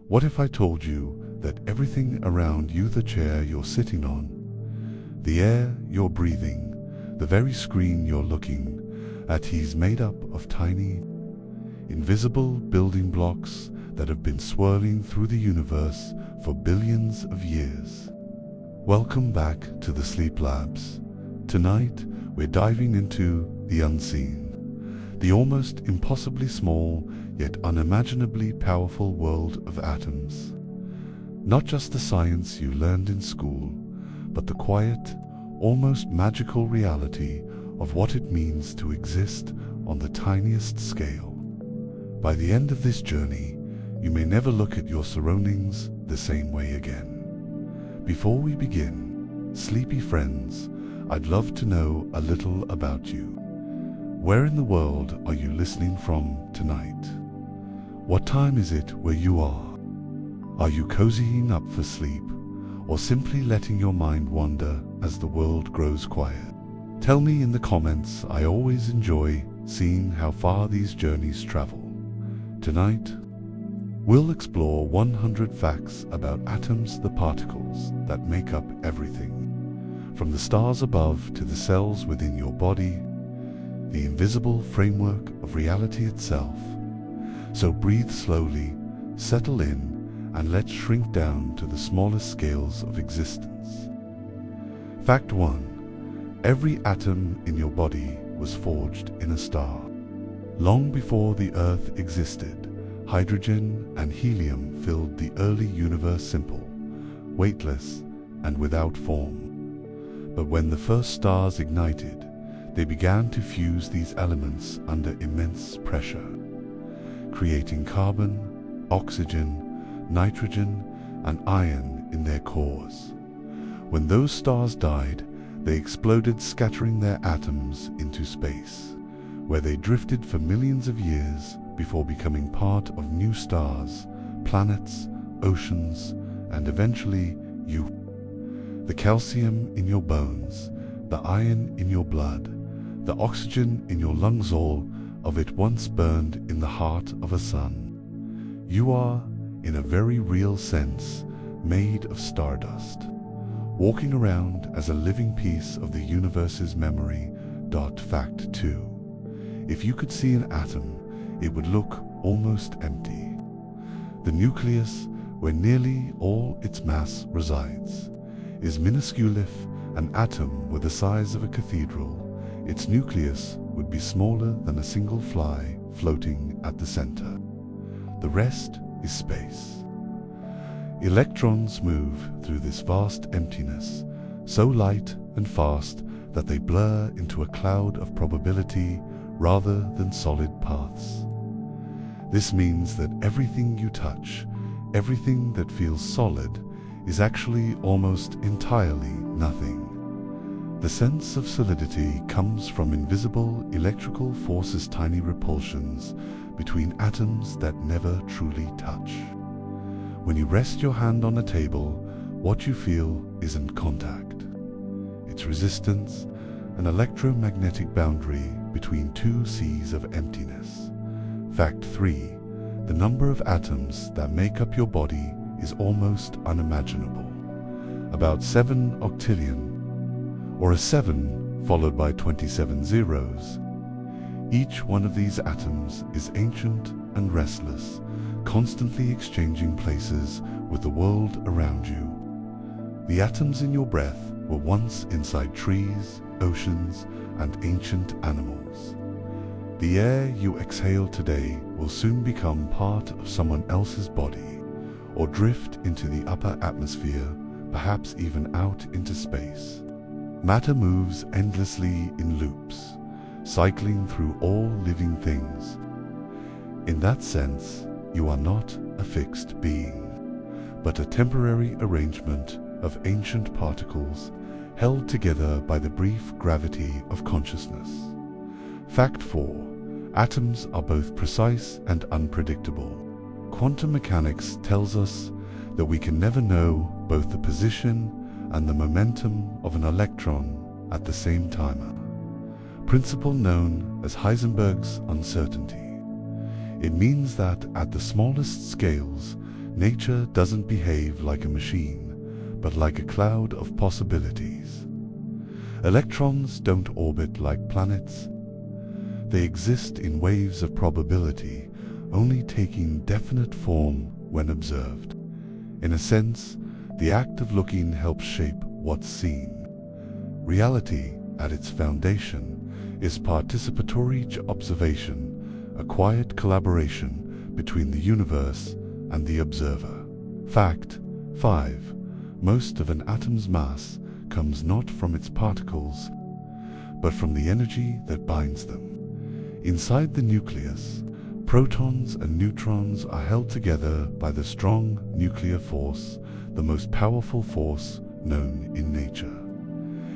What if I told you that everything around you, the chair you're sitting on, the air you're breathing, the very screen you're looking at, is made up of tiny, invisible building blocks that have been swirling through the universe for billions of years? Welcome back to the Sleep Labs. Tonight, we're diving into the unseen, the almost impossibly small yet unimaginably powerful world of atoms. Not just the science you learned in school, but the quiet, almost magical reality of what it means to exist on the tiniest scale. By the end of this journey, you may never look at your surroundings the same way again. Before we begin, sleepy friends, I'd love to know a little about you. Where in the world are you listening from tonight? What time is it where you are? Are you cozying up for sleep, or simply letting your mind wander as the world grows quiet? Tell me in the comments. I always enjoy seeing how far these journeys travel. Tonight, we'll explore 100 facts about atoms, the particles that make up everything, from the stars above to the cells within your body, the invisible framework of reality itself. So breathe slowly, settle in, and let's shrink down to the smallest scales of existence. Fact 1. Every atom in your body was forged in a star. Long before the Earth existed, hydrogen and helium filled the early universe, simple, weightless, and without form. But when the first stars ignited, they began to fuse these elements under immense pressure, creating carbon, oxygen, nitrogen, and iron in their cores. When those stars died, they exploded, scattering their atoms into space, where they drifted for millions of years before becoming part of new stars, planets, oceans, and eventually you. The calcium in your bones, the iron in your blood, the oxygen in your lungs, all of it once burned in the heart of a sun. You are, in a very real sense, made of stardust, walking around as a living piece of the universe's memory. Fact 2. If you could see an atom, it would look almost empty. The nucleus, where nearly all its mass resides, is minuscule. If an atom were the size of a cathedral, its nucleus would be smaller than a single fly floating at the center. The rest is space. Electrons move through this vast emptiness, so light and fast that they blur into a cloud of probability rather than solid paths. This means that everything you touch, everything that feels solid, is actually almost entirely nothing. The sense of solidity comes from invisible electrical forces, tiny repulsions between atoms that never truly touch. When you rest your hand on a table, what you feel isn't contact. It's resistance, an electromagnetic boundary between two seas of emptiness. Fact 3. The number of atoms that make up your body is almost unimaginable. About 7 octillion, or a 7 followed by 27 zeros. Each one of these atoms is ancient and restless, constantly exchanging places with the world around you. The atoms in your breath were once inside trees, oceans, and ancient animals. The air you exhale today will soon become part of someone else's body, or drift into the upper atmosphere, perhaps even out into space. Matter moves endlessly in loops, cycling through all living things. In that sense, you are not a fixed being, but a temporary arrangement of ancient particles held together by the brief gravity of consciousness. Fact 4. Atoms are both precise and unpredictable. Quantum mechanics tells us that we can never know both the position and the momentum of an electron at the same time. Principle known as Heisenberg's uncertainty. It means that at the smallest scales, Nature doesn't behave like a machine, but like a cloud of possibilities. Electrons don't orbit like planets. They exist in waves of probability, only taking definite form when observed. In a sense, the act of looking helps shape what's seen. Reality, at its foundation, is participatory observation, a quiet collaboration between the universe and the observer. Fact 5. Most of an atom's mass comes not from its particles, but from the energy that binds them. Inside the nucleus, protons and neutrons are held together by the strong nuclear force, the most powerful force known in nature.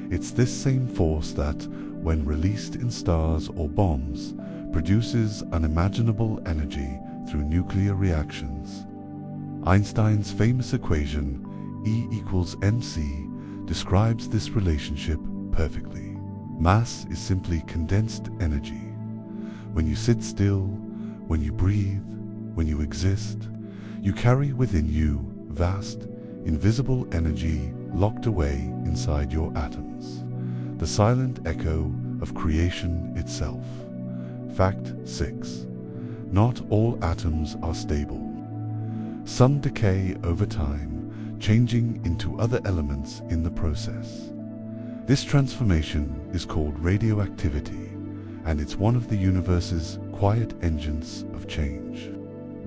It's this same force that, when released in stars or bombs, produces unimaginable energy through nuclear reactions. Einstein's famous equation, E=mc, describes this relationship perfectly. Mass is simply condensed energy. When you sit still, when you breathe, when you exist, you carry within you vast, invisible energy locked away inside your atoms, the silent echo of creation itself. Fact 6. Not all atoms are stable. Some decay over time, changing into other elements in the process. This transformation is called radioactivity, and it's one of the universe's quiet engines of change.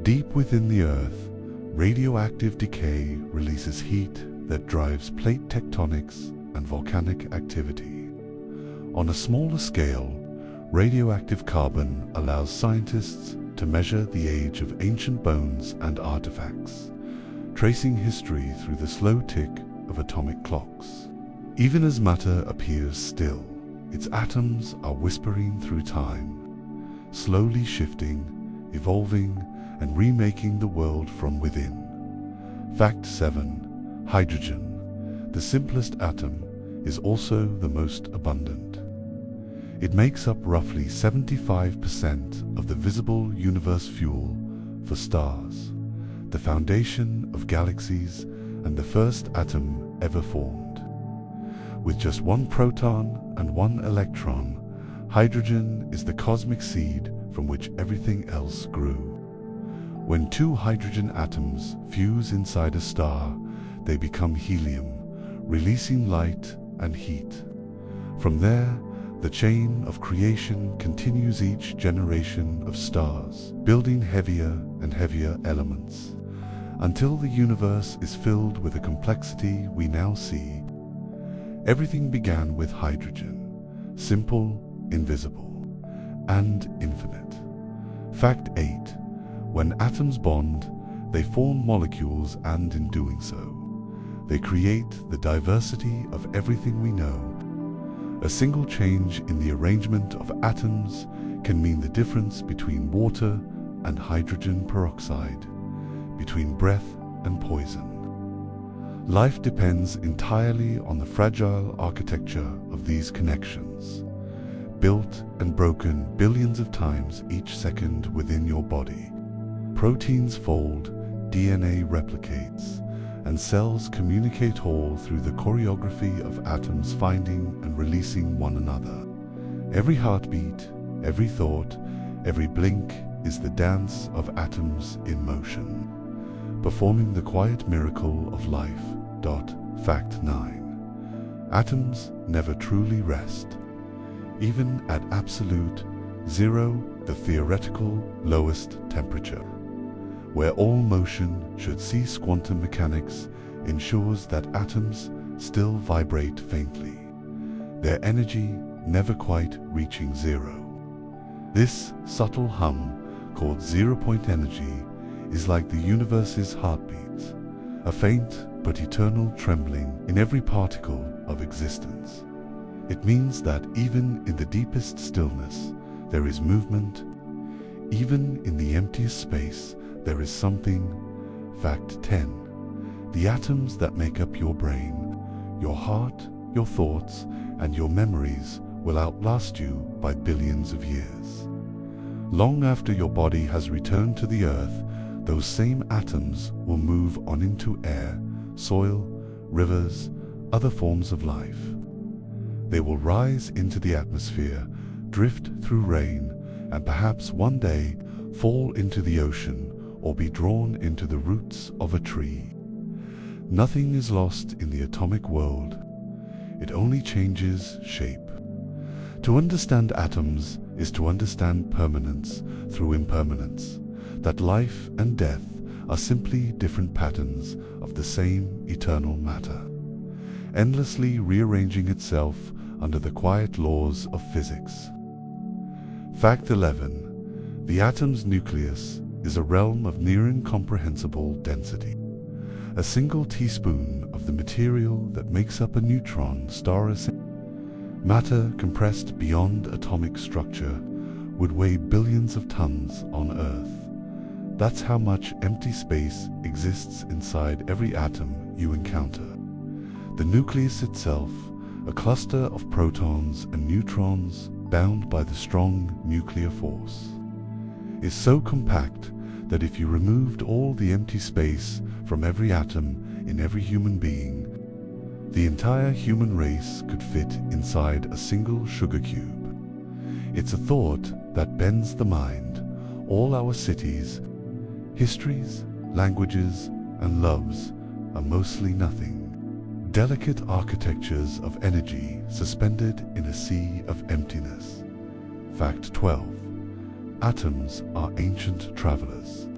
Deep within the Earth, radioactive decay releases heat that drives plate tectonics and volcanic activity. On a smaller scale, radioactive carbon allows scientists to measure the age of ancient bones and artifacts, tracing history through the slow tick of atomic clocks. Even as matter appears still, its atoms are whispering through time, slowly shifting, evolving, and remaking the world from within. Fact 7. Hydrogen, the simplest atom, is also the most abundant. It makes up roughly 75% of the visible universe fuel for stars, the foundation of galaxies, and the first atom ever formed. With just one proton and one electron, hydrogen is the cosmic seed from which everything else grew. When two hydrogen atoms fuse inside a star, they become helium, releasing light and heat. From there, the chain of creation continues each generation of stars, building heavier and heavier elements, until the universe is filled with the complexity we now see. Everything began with hydrogen, simple, invisible, and infinite. Fact 8. When atoms bond, they form molecules, and in doing so, they create the diversity of everything we know. A single change in the arrangement of atoms can mean the difference between water and hydrogen peroxide, between breath and poison. Life depends entirely on the fragile architecture of these connections, built and broken billions of times each second within your body. Proteins fold, DNA replicates, and cells communicate all through the choreography of atoms finding and releasing one another. Every heartbeat, every thought, every blink is the dance of atoms in motion, performing the quiet miracle of life. Fact 9. Atoms never truly rest. Even at absolute zero, the theoretical lowest temperature, where all motion should cease, quantum mechanics ensures that atoms still vibrate faintly, their energy never quite reaching zero. This subtle hum, called zero-point energy, is like the universe's heartbeat, a faint but eternal trembling in every particle of existence. It means that even in the deepest stillness, there is movement. Even in the emptiest space, there is something. Fact 10. The atoms that make up your brain, your heart, your thoughts, and your memories will outlast you by billions of years. Long after your body has returned to the earth, those same atoms will move on into air, soil, rivers, other forms of life. They will rise into the atmosphere, drift through rain, and perhaps one day fall into the ocean or be drawn into the roots of a tree. Nothing is lost in the atomic world. It only changes shape. To understand atoms is to understand permanence through impermanence, that life and death are simply different patterns of the same eternal matter, endlessly rearranging itself under the quiet laws of physics. Fact 11. The atom's nucleus is a realm of near incomprehensible density. A single teaspoon of the material that makes up a neutron star matter compressed beyond atomic structure would weigh billions of tons on Earth. That's how much empty space exists inside every atom you encounter. The nucleus itself, a cluster of protons and neutrons bound by the strong nuclear force, is so compact that if you removed all the empty space from every atom in every human being, the entire human race could fit inside a single sugar cube. It's a thought that bends the mind. All our cities, histories, languages, and loves are mostly nothing. Delicate architectures of energy suspended in a sea of emptiness. Fact 12. Atoms are ancient travelers.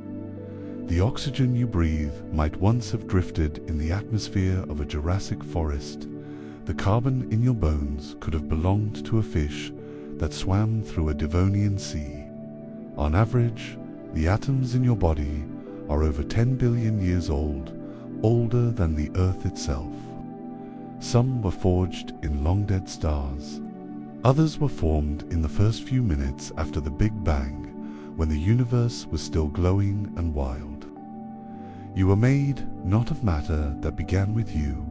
The oxygen you breathe might once have drifted in the atmosphere of a Jurassic forest. The carbon in your bones could have belonged to a fish that swam through a Devonian sea. On average, the atoms in your body are over 10 billion years old, older than the Earth itself. Some were forged in long-dead stars. Others were formed in the first few minutes after the Big Bang, when the universe was still glowing and wild. You were made not of matter that began with you,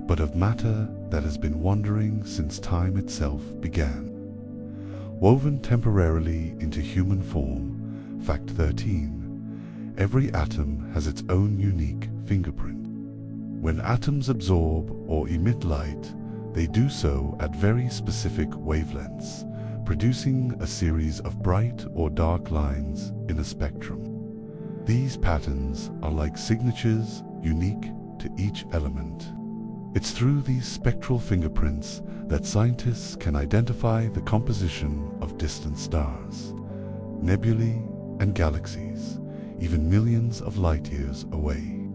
but of matter that has been wandering since time itself began. Woven temporarily into human form, fact 13, every atom has its own unique fingerprint. When atoms absorb or emit light, they do so at very specific wavelengths, producing a series of bright or dark lines in a spectrum. These patterns are like signatures unique to each element. It's through these spectral fingerprints that scientists can identify the composition of distant stars, nebulae, and galaxies, even millions of light years away.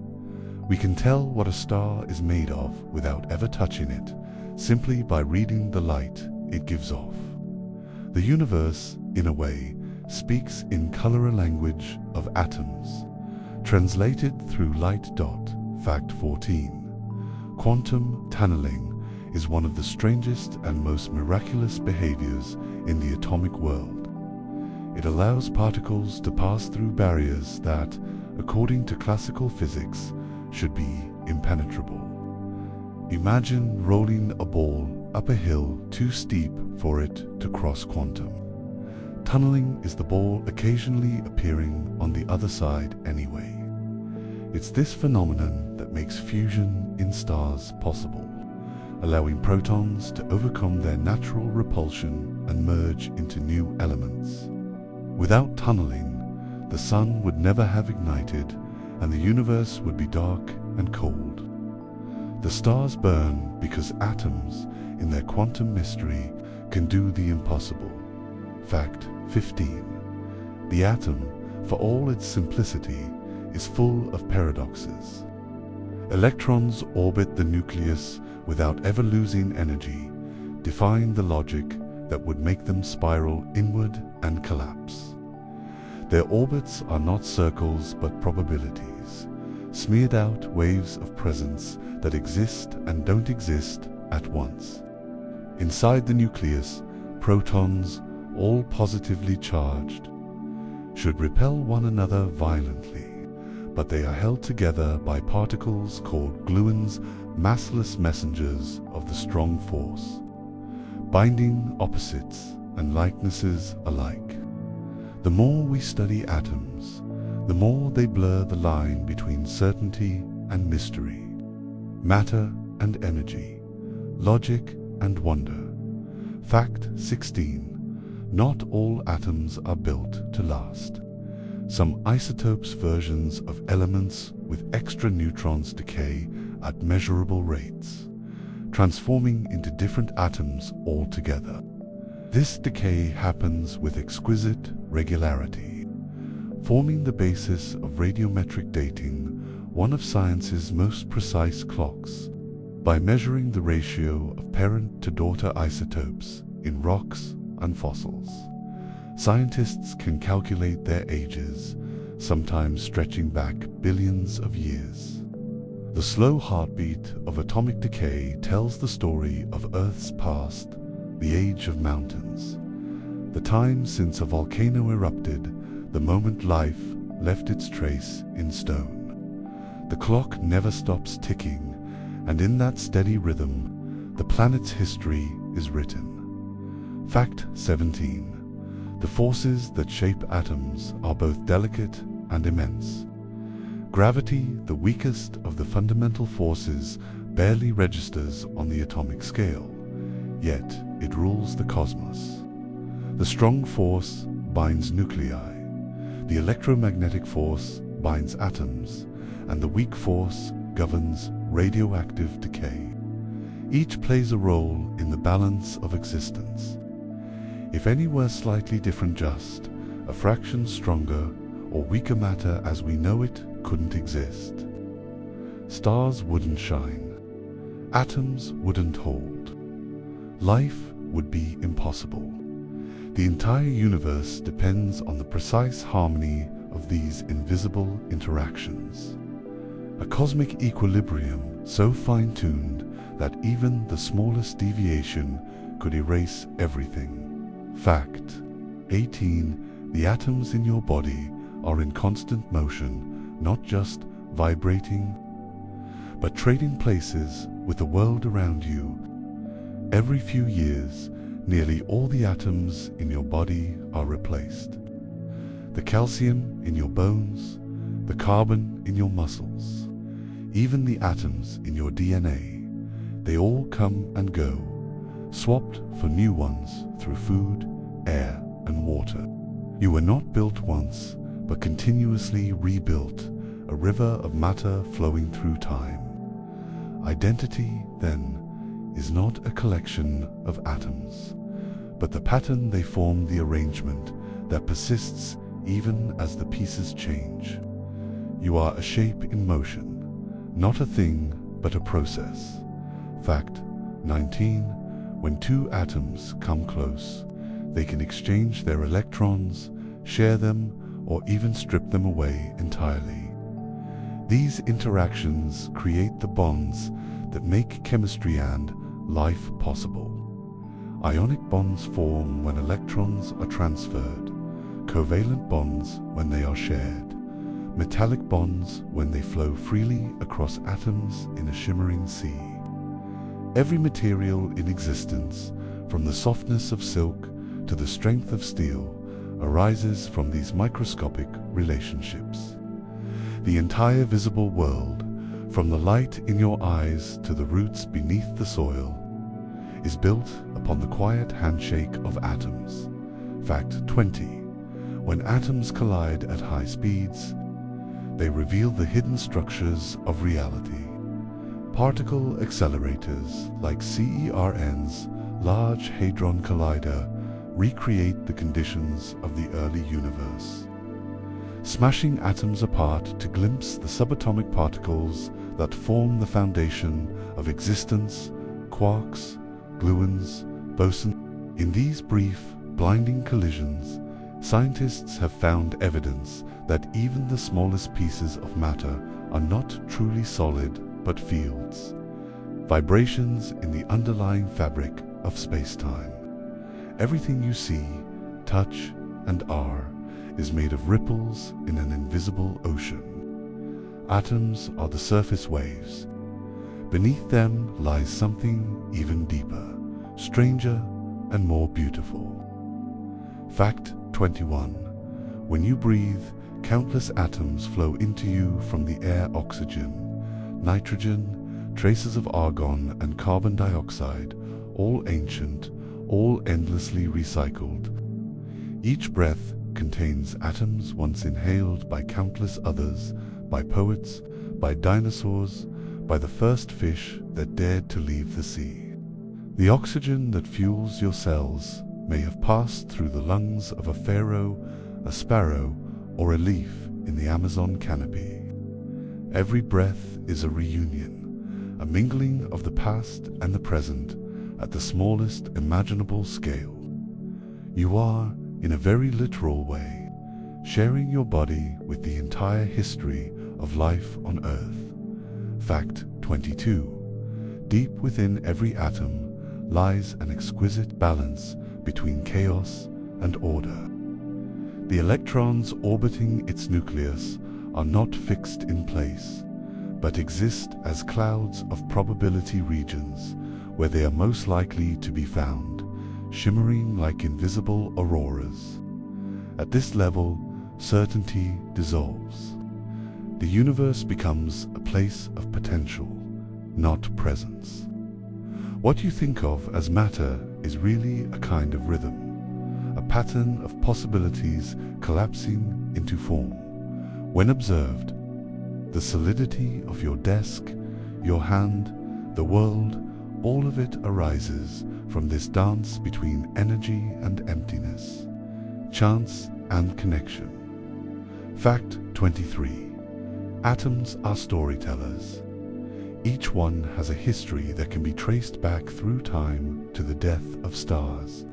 We can tell what a star is made of without ever touching it, simply by reading the light it gives off. The universe, in a way, speaks in color language of atoms, translated through light. Fact 14. Quantum tunneling is one of the strangest and most miraculous behaviors in the atomic world. It allows particles to pass through barriers that, according to classical physics, should be impenetrable. Imagine rolling a ball up a hill too steep for it to cross quantum. Tunneling is the ball occasionally appearing on the other side anyway. It's this phenomenon that makes fusion in stars possible, allowing protons to overcome their natural repulsion and merge into new elements. Without tunneling, the sun would never have ignited and the universe would be dark and cold. The stars burn because atoms, in their quantum mystery, can do the impossible. Fact 15. The atom, for all its simplicity, is full of paradoxes. Electrons orbit the nucleus without ever losing energy, defying the logic that would make them spiral inward and collapse. Their orbits are not circles but probabilities, smeared out waves of presence that exist and don't exist at once. Inside the nucleus, protons, all positively charged, should repel one another violently, but they are held together by particles called gluons, massless messengers of the strong force, binding opposites and likenesses alike. The more we study atoms, the more they blur the line between certainty and mystery, matter and energy, logic and wonder. Fact 16. Not all atoms are built to last. Some isotopes versions of elements with extra neutrons decay at measurable rates, transforming into different atoms altogether. This decay happens with exquisite regularity, forming the basis of radiometric dating, one of science's most precise clocks. By measuring the ratio of parent-to-daughter isotopes in rocks and fossils, scientists can calculate their ages, sometimes stretching back billions of years. The slow heartbeat of atomic decay tells the story of Earth's past, the age of mountains, the time since a volcano erupted, the moment life left its trace in stone. The clock never stops ticking, and in that steady rhythm, the planet's history is written. Fact 17. The forces that shape atoms are both delicate and immense. Gravity, the weakest of the fundamental forces, barely registers on the atomic scale, yet it rules the cosmos. The strong force binds nuclei, the electromagnetic force binds atoms, and the weak force governs radioactive decay. Each plays a role in the balance of existence. If any were slightly different, just a fraction stronger or weaker, matter as we know it couldn't exist. Stars wouldn't shine. Atoms wouldn't hold. Life would be impossible. The entire universe depends on the precise harmony of these invisible interactions. A cosmic equilibrium so fine-tuned that even the smallest deviation could erase everything. Fact 18. The atoms in your body are in constant motion, not just vibrating, but trading places with the world around you. Every few years, nearly all the atoms in your body are replaced. The calcium in your bones, the carbon in your muscles, even the atoms in your DNA, they all come and go, swapped for new ones through food, air, and water. You were not built once, but continuously rebuilt, a river of matter flowing through time. Identity, then, is not a collection of atoms, but the pattern they form, the arrangement that persists even as the pieces change. You are a shape in motion, not a thing, but a process. Fact 19. When two atoms come close, they can exchange their electrons, share them, or even strip them away entirely. These interactions create the bonds that make chemistry and life possible. Ionic bonds form when electrons are transferred, covalent bonds when they are shared, metallic bonds when they flow freely across atoms in a shimmering sea. Every material in existence, from the softness of silk to the strength of steel, arises from these microscopic relationships. The entire visible world, from the light in your eyes to the roots beneath the soil, is built upon the quiet handshake of atoms. Fact 20. When atoms collide at high speeds, they reveal the hidden structures of reality. Particle accelerators like CERN's Large Hadron Collider recreate the conditions of the early universe, smashing atoms apart to glimpse the subatomic particles that form the foundation of existence, quarks, gluons, bosons. In these brief, blinding collisions, scientists have found evidence that even the smallest pieces of matter are not truly solid but fields, vibrations in the underlying fabric of space-time. Everything you see, touch, and are is made of ripples in an invisible ocean. Atoms are the surface waves. Beneath them lies something even deeper, stranger, and more beautiful. Fact 21. When you breathe, countless atoms flow into you from the air: oxygen, nitrogen, traces of argon and carbon dioxide, all ancient, all endlessly recycled. Each breath contains atoms once inhaled by countless others, by poets, by dinosaurs, by the first fish that dared to leave the sea. The oxygen that fuels your cells may have passed through the lungs of a pharaoh, a sparrow, or a leaf in the Amazon canopy. Every breath is a reunion, a mingling of the past and the present at the smallest imaginable scale. You are, in a very literal way, sharing your body with the entire history of life on Earth. Fact 22. Deep within every atom lies an exquisite balance between chaos and order. The electrons orbiting its nucleus are not fixed in place, but exist as clouds of probability regions where they are most likely to be found, shimmering like invisible auroras. At this level, certainty dissolves. The universe becomes a place of potential, not presence. What you think of as matter is really a kind of rhythm, a pattern of possibilities collapsing into form. When observed, the solidity of your desk, your hand, the world, all of it arises from this dance between energy and emptiness, chance and connection. Fact 23. Atoms are storytellers. Each one has a history that can be traced back through time to the death of stars.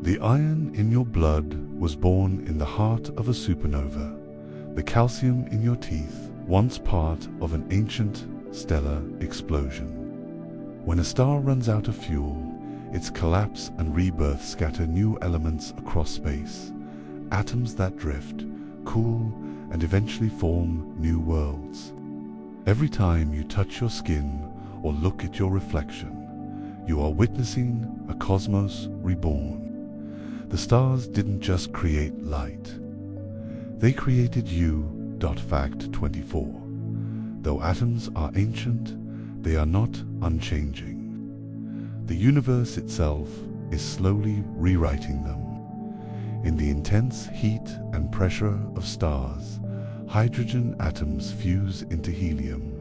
The iron in your blood was born in the heart of a supernova. The calcium in your teeth, once part of an ancient stellar explosion. When a star runs out of fuel, its collapse and rebirth scatter new elements across space, atoms that drift, cool, and eventually form new worlds. Every time you touch your skin or look at your reflection, you are witnessing a cosmos reborn. The stars didn't just create light. They created you. Fact 24. Though atoms are ancient, they are not unchanging. The universe itself is slowly rewriting them. In the intense heat and pressure of stars, hydrogen atoms fuse into helium,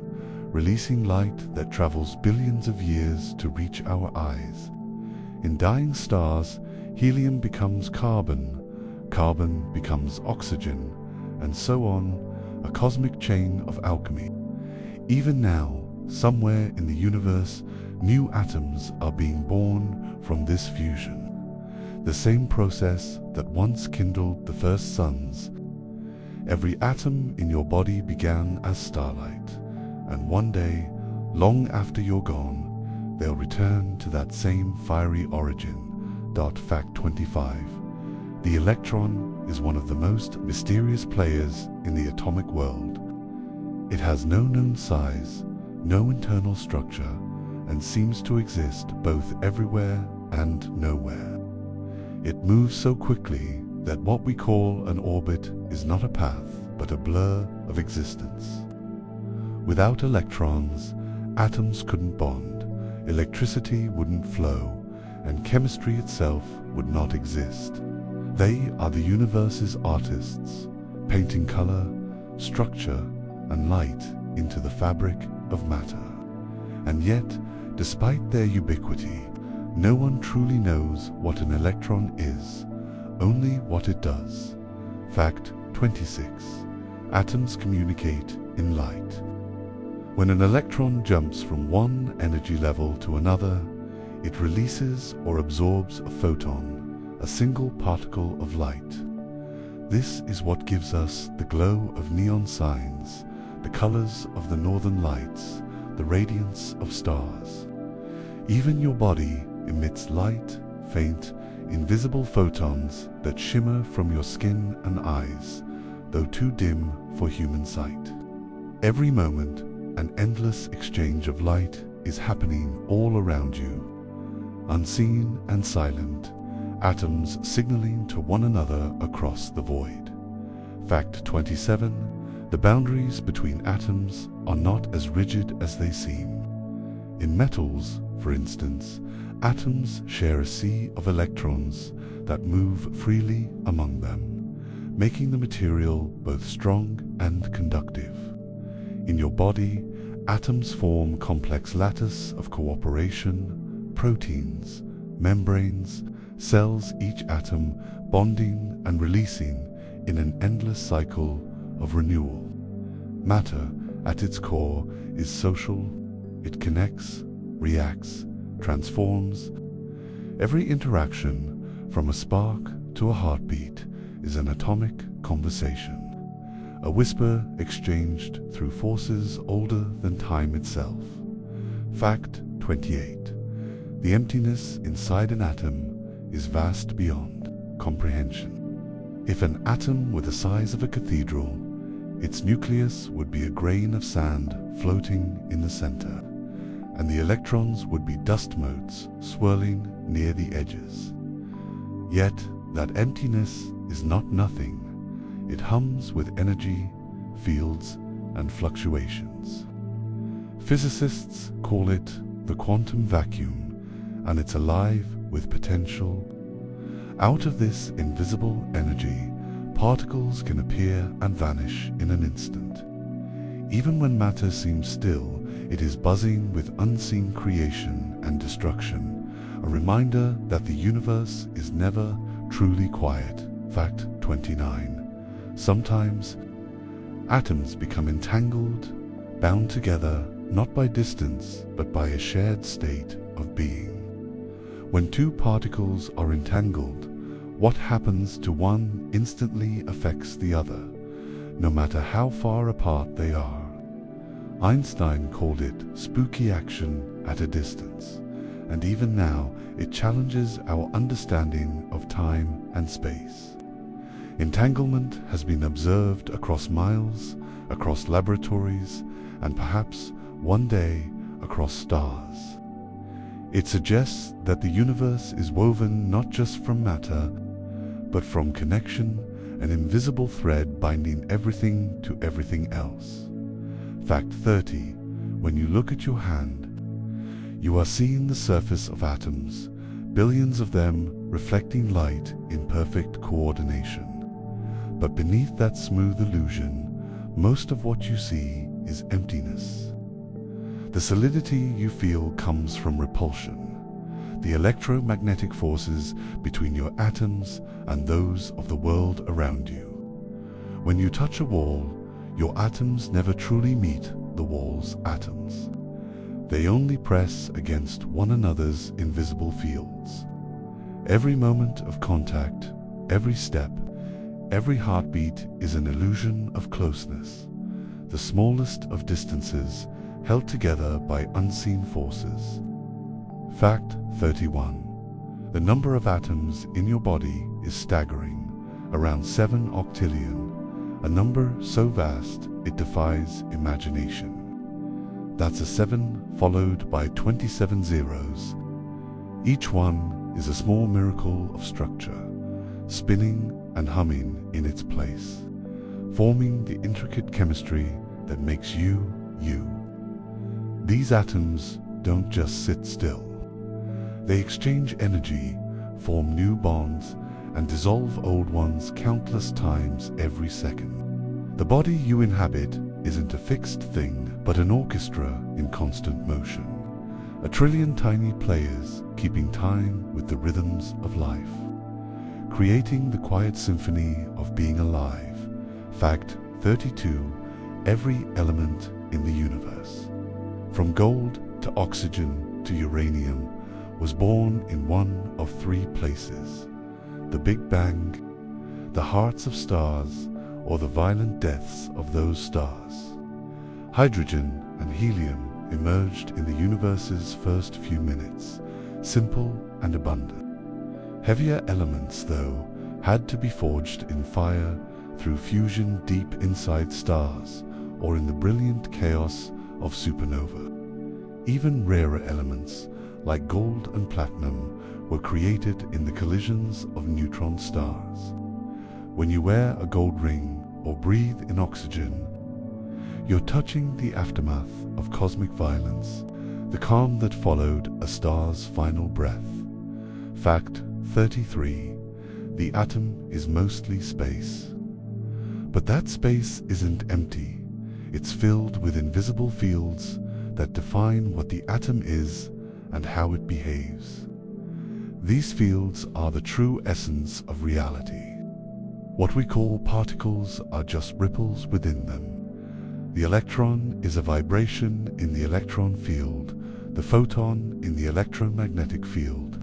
releasing light that travels billions of years to reach our eyes. In dying stars, helium becomes carbon, carbon becomes oxygen, and so on, a cosmic chain of alchemy. Even now, somewhere in the universe, new atoms are being born from this fusion. The same process that once kindled the first suns. Every atom in your body began as starlight, and one day, long after you're gone, they'll return to that same fiery origin. Fact 25. The electron is one of the most mysterious players in the atomic world. It has no known size, no internal structure, and seems to exist both everywhere and nowhere. It moves so quickly that what we call an orbit is not a path, but a blur of existence. Without electrons, atoms couldn't bond, electricity wouldn't flow, and chemistry itself would not exist. They are the universe's artists, painting color, structure, and light into the fabric of matter. And yet, despite their ubiquity, no one truly knows what an electron is, only what it does. Fact 26. Atoms communicate in light. When an electron jumps from one energy level to another, it releases or absorbs a photon, a single particle of light. This is what gives us the glow of neon signs, the colors of the northern lights, the radiance of stars. Even your body emits light, faint, invisible photons that shimmer from your skin and eyes, though too dim for human sight. Every moment, an endless exchange of light is happening all around you. Unseen and silent, atoms signaling to one another across the void. Fact 27. The boundaries between atoms are not as rigid as they seem. In metals, for instance, atoms share a sea of electrons that move freely among them, making the material both strong and conductive. In your body, atoms form complex lattice of cooperation, proteins, membranes, cells, each atom bonding and releasing in an endless cycle of renewal. Matter, at its core, is social. It connects, reacts, transforms. Every interaction, from a spark to a heartbeat, is an atomic conversation, a whisper exchanged through forces older than time itself. Fact 28. The emptiness inside an atom is vast beyond comprehension. If an atom were the size of a cathedral, its nucleus would be a grain of sand floating in the center, and the electrons would be dust motes swirling near the edges. Yet that emptiness is not nothing. It hums with energy, fields, and fluctuations. Physicists call it the quantum vacuum, and it's alive with potential. Out of this invisible energy, particles can appear and vanish in an instant. Even when matter seems still, it is buzzing with unseen creation and destruction, a reminder that the universe is never truly quiet. Fact 29. Sometimes, atoms become entangled, bound together not by distance but by a shared state of being. When two particles are entangled, what happens to one instantly affects the other, no matter how far apart they are. Einstein called it spooky action at a distance, and even now it challenges our understanding of time and space. Entanglement has been observed across miles, across laboratories, and perhaps one day across stars. It suggests that the universe is woven not just from matter, but from connection, an invisible thread binding everything to everything else. Fact 30. When you look at your hand, you are seeing the surface of atoms, billions of them reflecting light in perfect coordination. But beneath that smooth illusion, most of what you see is emptiness. The solidity you feel comes from repulsion, the electromagnetic forces between your atoms and those of the world around you. When you touch a wall, your atoms never truly meet the wall's atoms. They only press against one another's invisible fields. Every moment of contact, every step, every heartbeat is an illusion of closeness, the smallest of distances held together by unseen forces. Fact 31. The number of atoms in your body is staggering, around 7 octillion, a number so vast it defies imagination. That's a 7 followed by 27 zeros. Each one is a small miracle of structure, spinning and humming in its place, forming the intricate chemistry that makes you, you. These atoms don't just sit still. They exchange energy, form new bonds, and dissolve old ones countless times every second. The body you inhabit isn't a fixed thing, but an orchestra in constant motion. A trillion tiny players keeping time with the rhythms of life, creating the quiet symphony of being alive. Fact 32. Every element in the universe, from gold to oxygen to uranium, was born in one of 3 places: the Big Bang, the hearts of stars, or the violent deaths of those stars. Hydrogen and helium emerged in the universe's first few minutes, simple and abundant. Heavier elements, though, had to be forged in fire through fusion deep inside stars, or in the brilliant chaos of supernova. Even rarer elements, like gold and platinum, were created in the collisions of neutron stars. When you wear a gold ring or breathe in oxygen, you're touching the aftermath of cosmic violence, the calm that followed a star's final breath. Fact 33. The atom is mostly space. But that space isn't empty. It's filled with invisible fields that define what the atom is and how it behaves. These fields are the true essence of reality. What we call particles are just ripples within them. The electron is a vibration in the electron field, the photon in the electromagnetic field.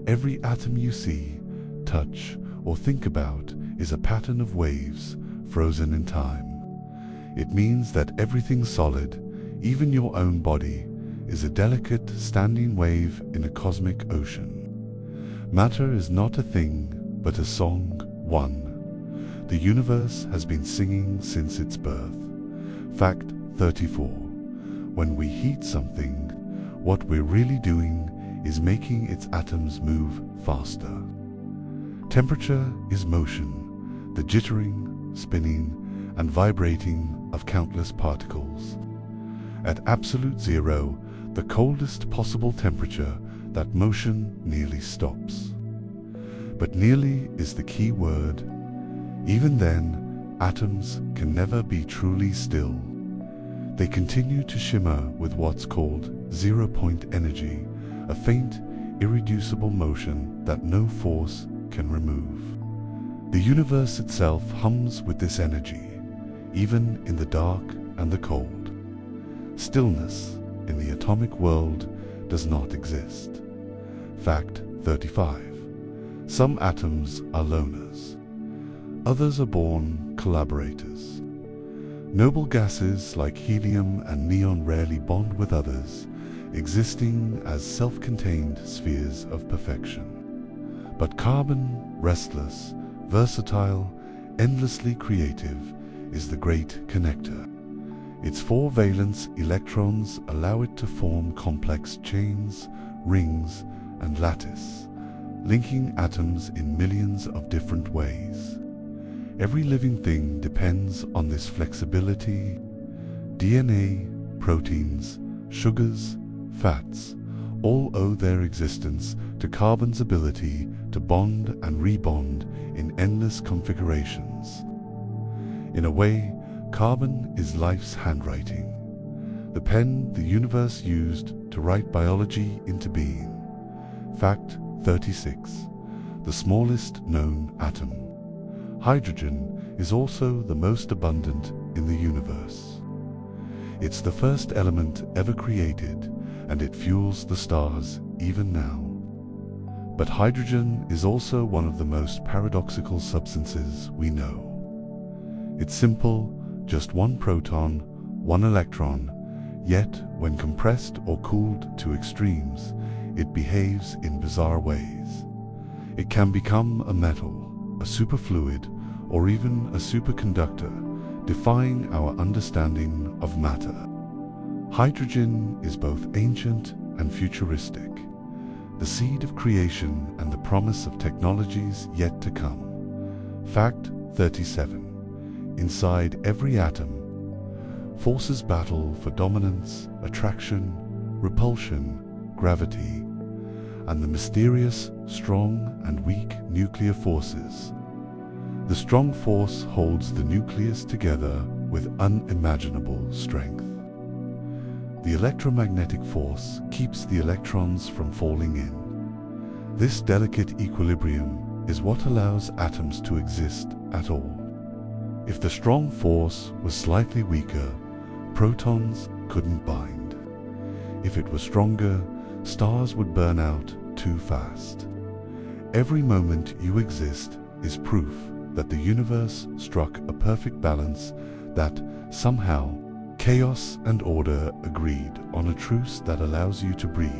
Every atom you see, touch, or think about is a pattern of waves frozen in time. It means that everything solid, even your own body, is a delicate standing wave in a cosmic ocean. Matter is not a thing, but a song, one. The universe has been singing since its birth. Fact 34. When we heat something, what we're really doing is making its atoms move faster. Temperature is motion, the jittering, spinning, and vibrating of countless particles. At absolute zero, the coldest possible temperature, that motion nearly stops. But nearly is the key word. Even then, atoms can never be truly still. They continue to shimmer with what's called zero-point energy, a faint, irreducible motion that no force can remove. The universe itself hums with this energy, even in the dark and the cold. Stillness in the atomic world does not exist. Fact 35. Some atoms are loners. Others are born collaborators. Noble gases like helium and neon rarely bond with others, existing as self-contained spheres of perfection. But carbon, restless, versatile, endlessly creative, is the great connector. Its four valence electrons allow it to form complex chains, rings, and lattice, linking atoms in millions of different ways. Every living thing depends on this flexibility. DNA, proteins, sugars, fats, all owe their existence to carbon's ability to bond and rebond in endless configurations. In a way, carbon is life's handwriting, the pen the universe used to write biology into being. Fact 36. The smallest known atom. Hydrogen is also the most abundant in the universe. It's the first element ever created, and it fuels the stars even now. But hydrogen is also one of the most paradoxical substances we know. It's simple, just one proton, one electron, yet when compressed or cooled to extremes, it behaves in bizarre ways. It can become a metal, a superfluid, or even a superconductor, defying our understanding of matter. Hydrogen is both ancient and futuristic, the seed of creation and the promise of technologies yet to come. Fact 37. Inside every atom, forces battle for dominance, attraction, repulsion, gravity, and the mysterious, strong and weak nuclear forces. The strong force holds the nucleus together with unimaginable strength. The electromagnetic force keeps the electrons from falling in. This delicate equilibrium is what allows atoms to exist at all. If the strong force was slightly weaker, protons couldn't bind. If it was stronger, stars would burn out too fast. Every moment you exist is proof that the universe struck a perfect balance, that somehow chaos and order agreed on a truce that allows you to breathe.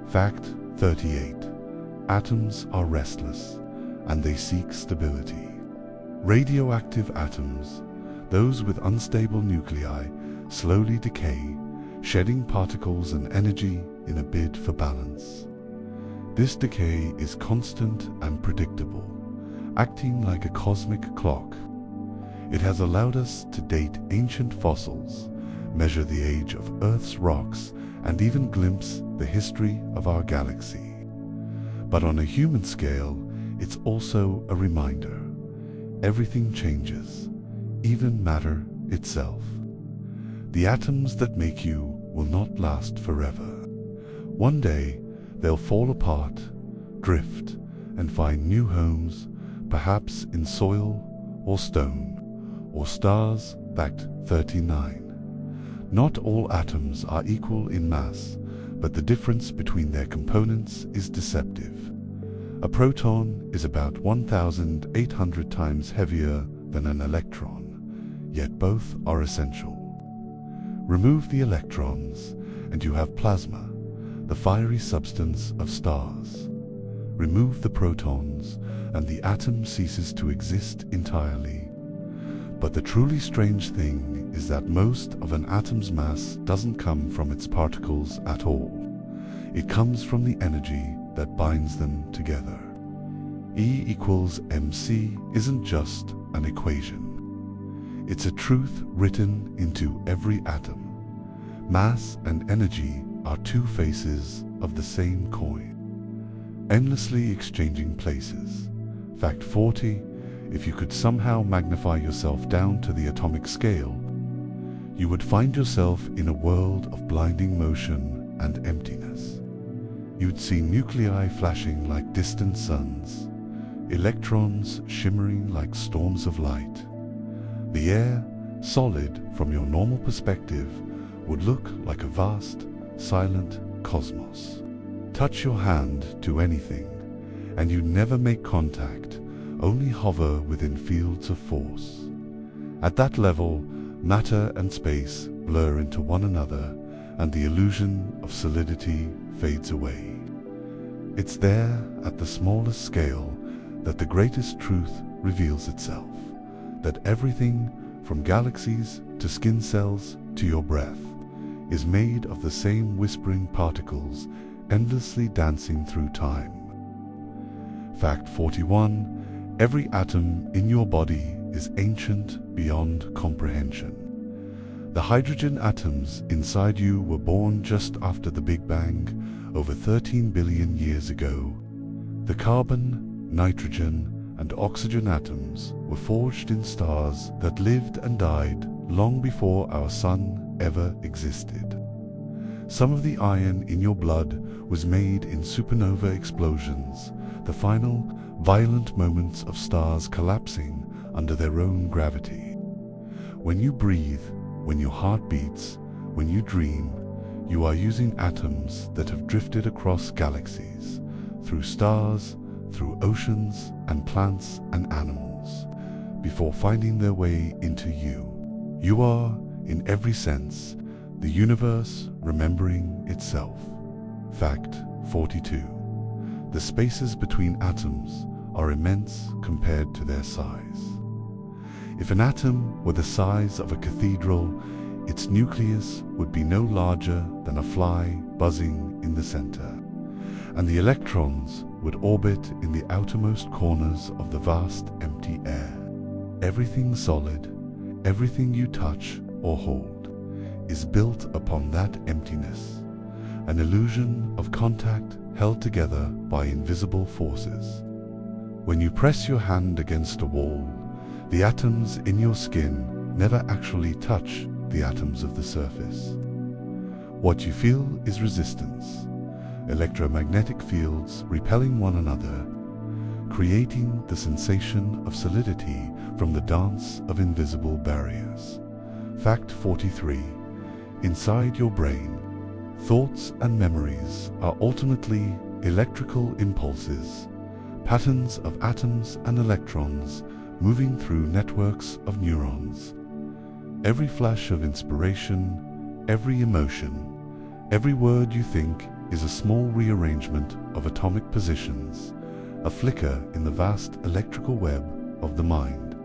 Fact 38. Atoms are restless, and they seek stability. Radioactive atoms, those with unstable nuclei, slowly decay, shedding particles and energy in a bid for balance. This decay is constant and predictable, acting like a cosmic clock. It has allowed us to date ancient fossils, measure the age of Earth's rocks, and even glimpse the history of our galaxy. But on a human scale, it's also a reminder. Everything changes, even matter itself. The atoms that make you will not last forever. One day, they'll fall apart, drift, and find new homes, perhaps in soil or stone, or stars. Fact 39. Not all atoms are equal in mass, but the difference between their components is deceptive. A proton is about 1,800 times heavier than an electron, yet both are essential. Remove the electrons, and you have plasma, the fiery substance of stars. Remove the protons, and the atom ceases to exist entirely. But the truly strange thing is that most of an atom's mass doesn't come from its particles at all. It comes from the energy that binds them together. E equals mc isn't just an equation. It's a truth written into every atom. Mass and energy are two faces of the same coin, endlessly exchanging places. Fact 40. If you could somehow magnify yourself down to the atomic scale, you would find yourself in a world of blinding motion and emptiness. You'd see nuclei flashing like distant suns, electrons shimmering like storms of light. The air, solid from your normal perspective, would look like a vast, silent cosmos. Touch your hand to anything, and you never make contact, only hover within fields of force. At that level, matter and space blur into one another, and the illusion of solidity fades away. It's there, at the smallest scale, that the greatest truth reveals itself, that everything, from galaxies to skin cells to your breath, is made of the same whispering particles endlessly dancing through time. Fact 41. Every atom in your body is ancient beyond comprehension. The hydrogen atoms inside you were born just after the Big Bang, over 13 billion years ago. The carbon, nitrogen, and oxygen atoms were forged in stars that lived and died long before our sun ever existed. Some of the iron in your blood was made in supernova explosions, the final, violent moments of stars collapsing under their own gravity. When you breathe, when your heart beats, when you dream, you are using atoms that have drifted across galaxies, through stars, through oceans and plants and animals, before finding their way into you. You are, in every sense, the universe remembering itself. Fact 42. The spaces between atoms are immense compared to their size. If an atom were the size of a cathedral, its nucleus would be no larger than a fly buzzing in the center, and the electrons would orbit in the outermost corners of the vast empty air. Everything solid, everything you touch or hold, is built upon that emptiness, an illusion of contact held together by invisible forces. When you press your hand against a wall, the atoms in your skin never actually touch the atoms of the surface. What you feel is resistance, electromagnetic fields repelling one another, creating the sensation of solidity from the dance of invisible barriers. Fact 43. Inside your brain, thoughts and memories are ultimately electrical impulses, patterns of atoms and electrons moving through networks of neurons. Every flash of inspiration, every emotion, every word you think is a small rearrangement of atomic positions, a flicker in the vast electrical web of the mind.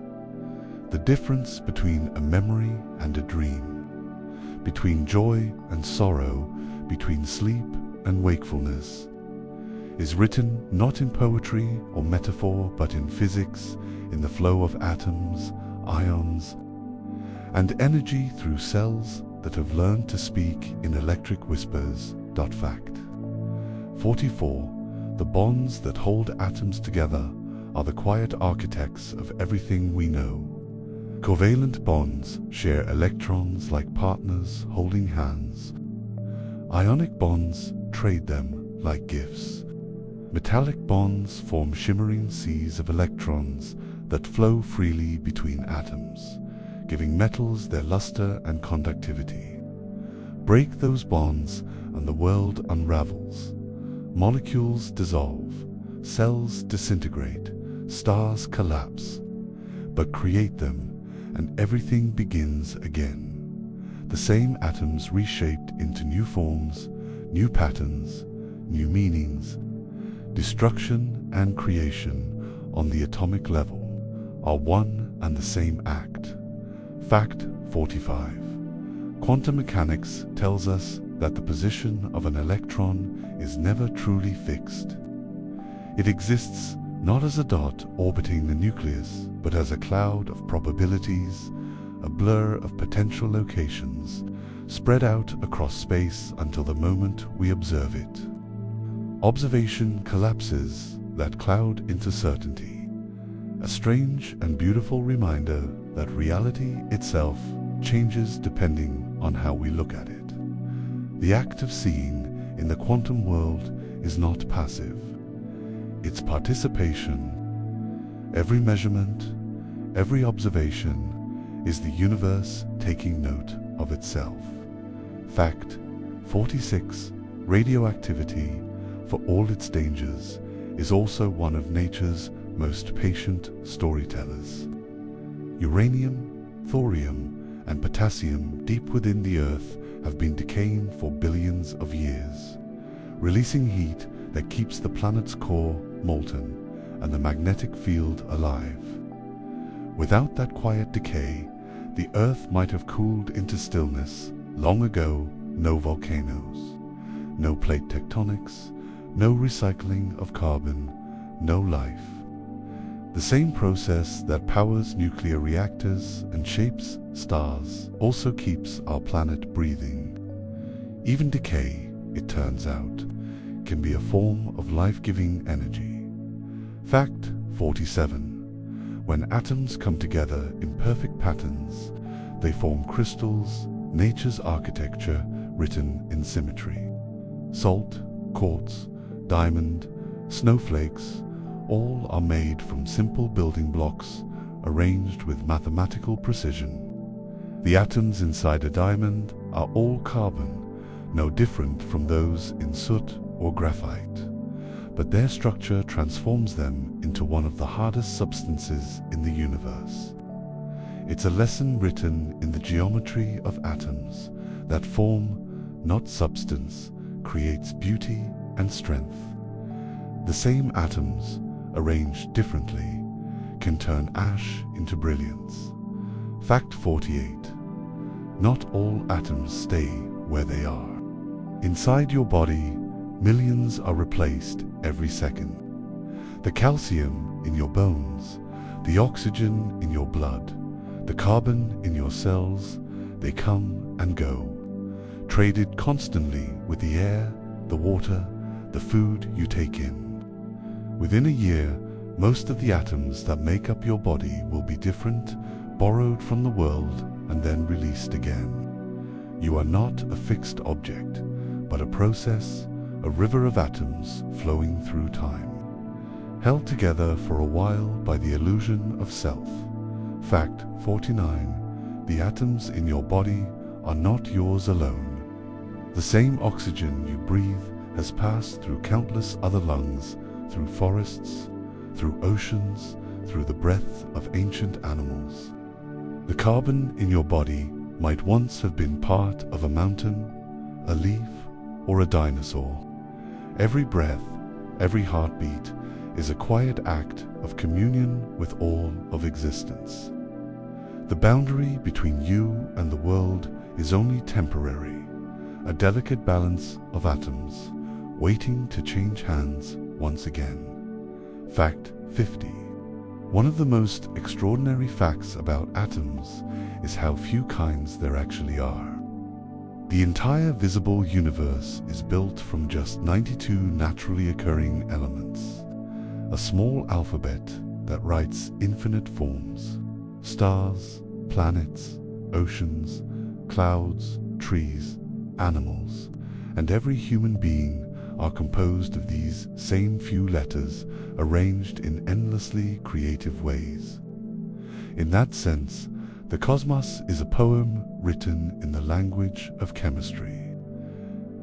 The difference between a memory and a dream, between joy and sorrow, between sleep and wakefulness, is written not in poetry or metaphor but in physics, in the flow of atoms, ions, and energy through cells that have learned to speak in electric whispers. Fact 44. The bonds that hold atoms together are the quiet architects of everything we know. Covalent bonds share electrons like partners holding hands. Ionic bonds trade them like gifts. Metallic bonds form shimmering seas of electrons that flow freely between atoms, giving metals their luster and conductivity. Break those bonds and the world unravels. Molecules dissolve, cells disintegrate, stars collapse. But create them, and everything begins again. The same atoms reshaped into new forms, new patterns, new meanings. Destruction and creation on the atomic level are one and the same act. Fact 45. Quantum mechanics tells us that the position of an electron is never truly fixed. It exists not as a dot orbiting the nucleus, but as a cloud of probabilities, a blur of potential locations, spread out across space until the moment we observe it. Observation collapses that cloud into certainty, a strange and beautiful reminder that reality itself changes depending on how we look at it. The act of seeing in the quantum world is not passive. It's participation. Every measurement, every observation is the universe taking note of itself. Fact 46. Radioactivity, for all its dangers, is also one of nature's most patient storytellers. Uranium, thorium, and potassium deep within the Earth have been decaying for billions of years, releasing heat that keeps the planet's core molten and the magnetic field alive. Without that quiet decay, the Earth might have cooled into stillness long ago. No volcanoes, no plate tectonics, no recycling of carbon, no life. The same process that powers nuclear reactors and shapes stars also keeps our planet breathing. Even decay, it turns out, can be a form of life-giving energy. Fact 47. When atoms come together in perfect patterns, they form crystals, nature's architecture written in symmetry. Salt, quartz, diamond, snowflakes, all are made from simple building blocks arranged with mathematical precision. The atoms inside a diamond are all carbon, no different from those in soot or graphite. But their structure transforms them into one of the hardest substances in the universe. It's a lesson written in the geometry of atoms that form, not substance, creates beauty and strength. The same atoms, arranged differently, can turn ash into brilliance. Fact 48. Not all atoms stay where they are. Inside your body, millions are replaced every second. The calcium in your bones, the oxygen in your blood, the carbon in your cells, they come and go, traded constantly with the air, the water, the food you take in. Within a year, most of the atoms that make up your body will be different, borrowed from the world and then released again. You are not a fixed object, but a process, a river of atoms flowing through time, held together for a while by the illusion of self. Fact 49. The atoms in your body are not yours alone. The same oxygen you breathe has passed through countless other lungs, through forests, through oceans, through the breath of ancient animals. The carbon in your body might once have been part of a mountain, a leaf, or a dinosaur. Every breath, every heartbeat is a quiet act of communion with all of existence. The boundary between you and the world is only temporary, a delicate balance of atoms, waiting to change hands once again. Fact 50. One of the most extraordinary facts about atoms is how few kinds there actually are. The entire visible universe is built from just 92 naturally occurring elements, a small alphabet that writes infinite forms. Stars, planets, oceans, clouds, trees, animals, and every human being are composed of these same few letters arranged in endlessly creative ways. In that sense, the cosmos is a poem written in the language of chemistry.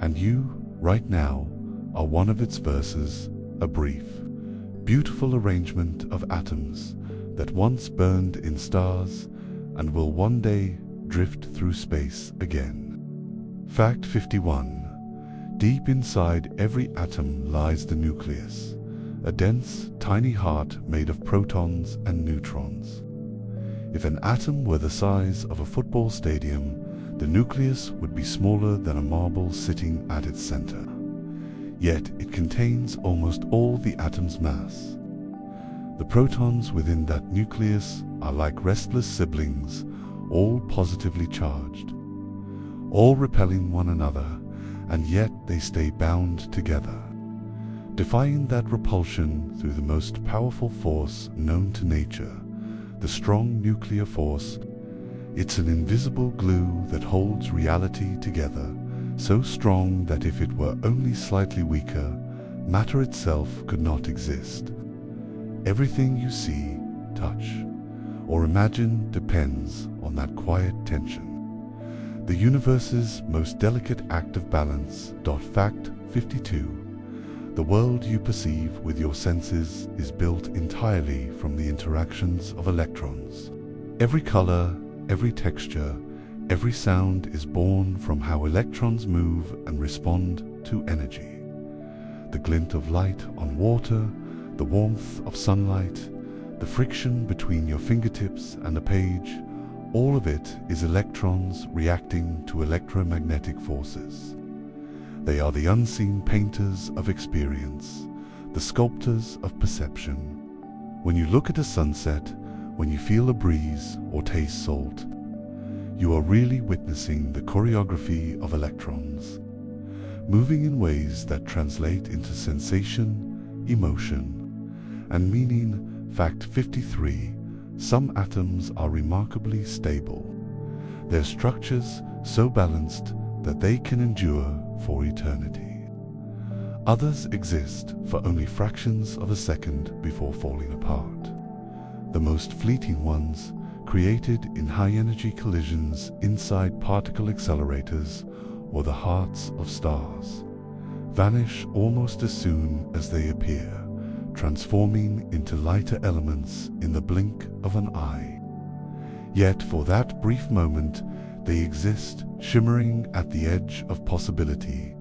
And you, right now, are one of its verses, a brief, beautiful arrangement of atoms that once burned in stars and will one day drift through space again. Fact 51. Deep inside every atom lies the nucleus, a dense, tiny heart made of protons and neutrons. If an atom were the size of a football stadium, the nucleus would be smaller than a marble sitting at its center. Yet it contains almost all the atom's mass. The protons within that nucleus are like restless siblings, all positively charged, all repelling one another, and yet they stay bound together, defying that repulsion through the most powerful force known to nature, the strong nuclear force. It's an invisible glue that holds reality together, so strong that if it were only slightly weaker, matter itself could not exist. Everything you see, touch, or imagine depends on that quiet tension. The universe's most delicate act of balance. Fact 52. The world you perceive with your senses is built entirely from the interactions of electrons. Every color, every texture, every sound is born from how electrons move and respond to energy. The glint of light on water, the warmth of sunlight, the friction between your fingertips and a page, all of it is electrons reacting to electromagnetic forces. They are the unseen painters of experience, the sculptors of perception. When you look at a sunset, when you feel a breeze or taste salt, you are really witnessing the choreography of electrons, moving in ways that translate into sensation, emotion, and meaning. Fact 53. Some atoms are remarkably stable, their structures so balanced that they can endure for eternity. Others exist for only fractions of a second before falling apart. The most fleeting ones, created in high-energy collisions inside particle accelerators or the hearts of stars, vanish almost as soon as they appear, transforming into lighter elements in the blink of an eye. Yet for that brief moment, they exist, shimmering at the edge of possibility,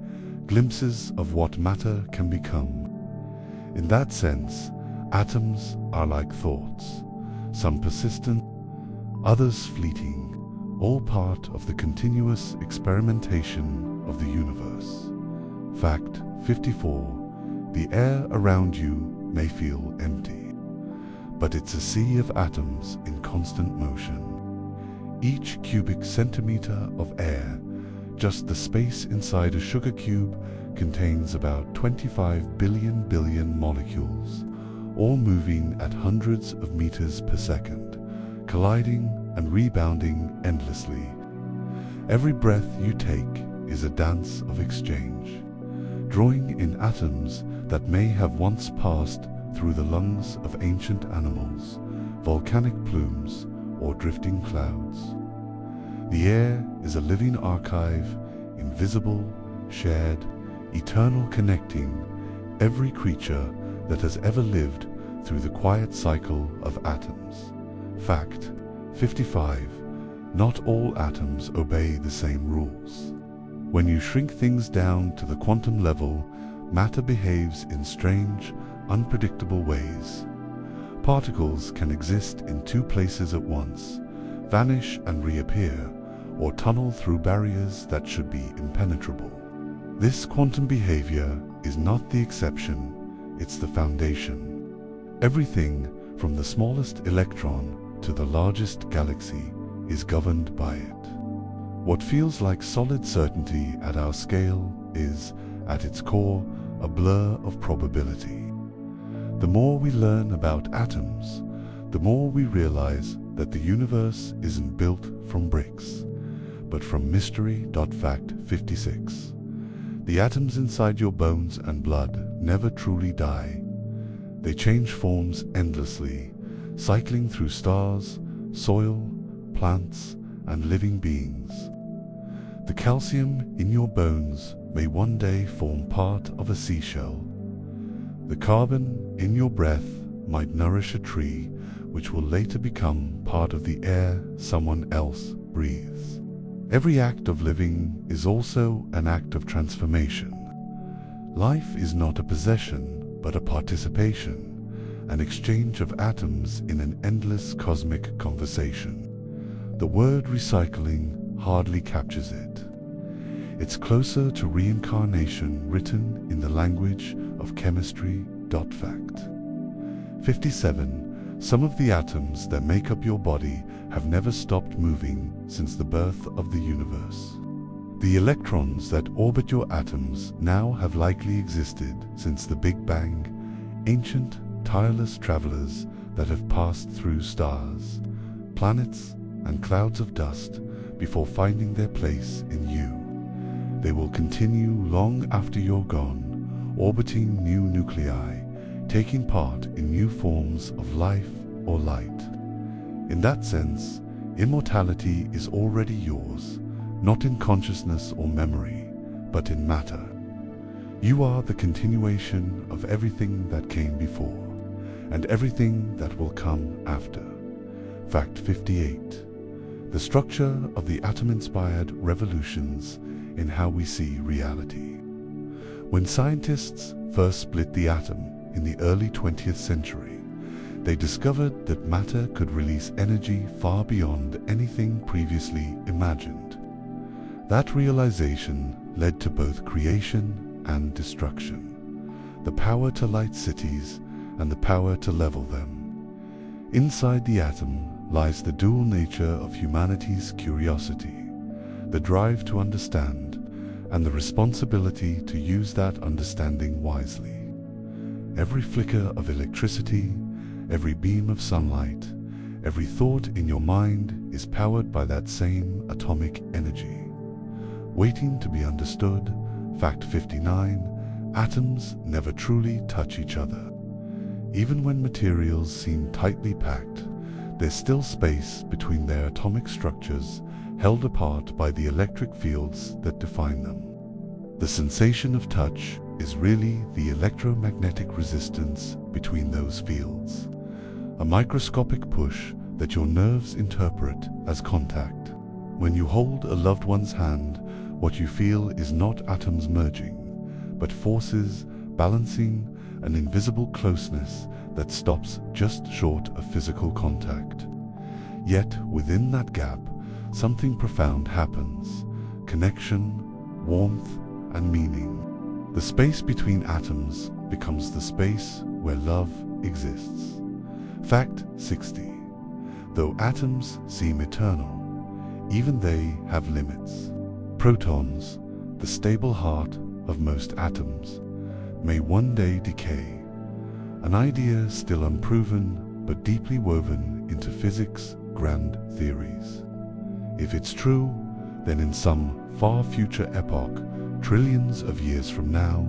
glimpses of what matter can become. In that sense, atoms are like thoughts, some persistent, others fleeting, all part of the continuous experimentation of the universe. Fact 54. The air around you may feel empty, but it's a sea of atoms in constant motion. Each cubic centimeter of air, just the space inside a sugar cube, contains about 25 billion molecules, all moving at hundreds of meters per second, colliding and rebounding endlessly. Every breath you take is a dance of exchange, drawing in atoms that may have once passed through the lungs of ancient animals, volcanic plumes, or drifting clouds. The air is a living archive, invisible, shared, eternal, connecting every creature that has ever lived through the quiet cycle of atoms. Fact 55. Not all atoms obey the same rules. When you shrink things down to the quantum level, matter behaves in strange, unpredictable ways. Particles can exist in two places at once, vanish and reappear, or tunnel through barriers that should be impenetrable. This quantum behavior is not the exception, it's the foundation. Everything, from the smallest electron to the largest galaxy, is governed by it. What feels like solid certainty at our scale is, at its core, a blur of probability. The more we learn about atoms, the more we realize that the universe isn't built from bricks, but from mystery. Fact 56. The atoms inside your bones and blood never truly die. They change forms endlessly, cycling through stars, soil, plants, and living beings. The calcium in your bones may one day form part of a seashell. The carbon in your breath might nourish a tree, which will later become part of the air someone else breathes. Every act of living is also an act of transformation. Life is not a possession, but a participation, an exchange of atoms in an endless cosmic conversation. The word recycling hardly captures it. It's closer to reincarnation written in the language of chemistry. Fact 57. Some of the atoms that make up your body have never stopped moving since the birth of the universe. The electrons that orbit your atoms now have likely existed since the Big Bang, ancient, tireless travelers that have passed through stars, planets, and clouds of dust before finding their place in you. They will continue long after you're gone, orbiting new nuclei, taking part in new forms of life or light. In that sense, immortality is already yours, not in consciousness or memory, but in matter. You are the continuation of everything that came before, and everything that will come after. Fact 58. The structure of the atom inspired revolutions in how we see reality. When scientists first split the atom in the early 20th century, they discovered that matter could release energy far beyond anything previously imagined. That realization led to both creation and destruction, the power to light cities and the power to level them. Inside the atom lies the dual nature of humanity's curiosity, the drive to understand, and the responsibility to use that understanding wisely. Every flicker of electricity, every beam of sunlight, every thought in your mind is powered by that same atomic energy. Waiting to be understood. Fact 59. Atoms never truly touch each other. Even when materials seem tightly packed, there's still space between their atomic structures, held apart by the electric fields that define them. The sensation of touch is really the electromagnetic resistance between those fields, a microscopic push that your nerves interpret as contact. When you hold a loved one's hand, what you feel is not atoms merging, but forces balancing an invisible closeness that stops just short of physical contact. Yet within that gap, something profound happens: connection, warmth, and meaning. The space between atoms becomes the space where love exists. Fact 60. Though atoms seem eternal, even they have limits. Protons, the stable heart of most atoms, may one day decay, an idea still unproven but deeply woven into physics' grand theories. If it's true, then in some far future epoch, trillions of years from now,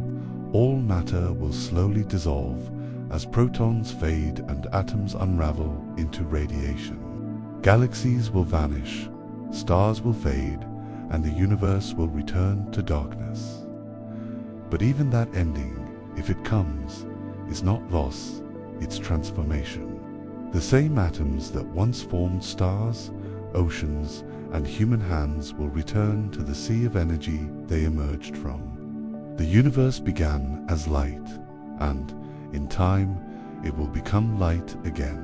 all matter will slowly dissolve as protons fade and atoms unravel into radiation. Galaxies will vanish, stars will fade, and the universe will return to darkness. But even that ending, if it comes, is not loss, it's transformation. The same atoms that once formed stars, oceans, and human hands will return to the sea of energy they emerged from. The universe began as light, and, in time, it will become light again.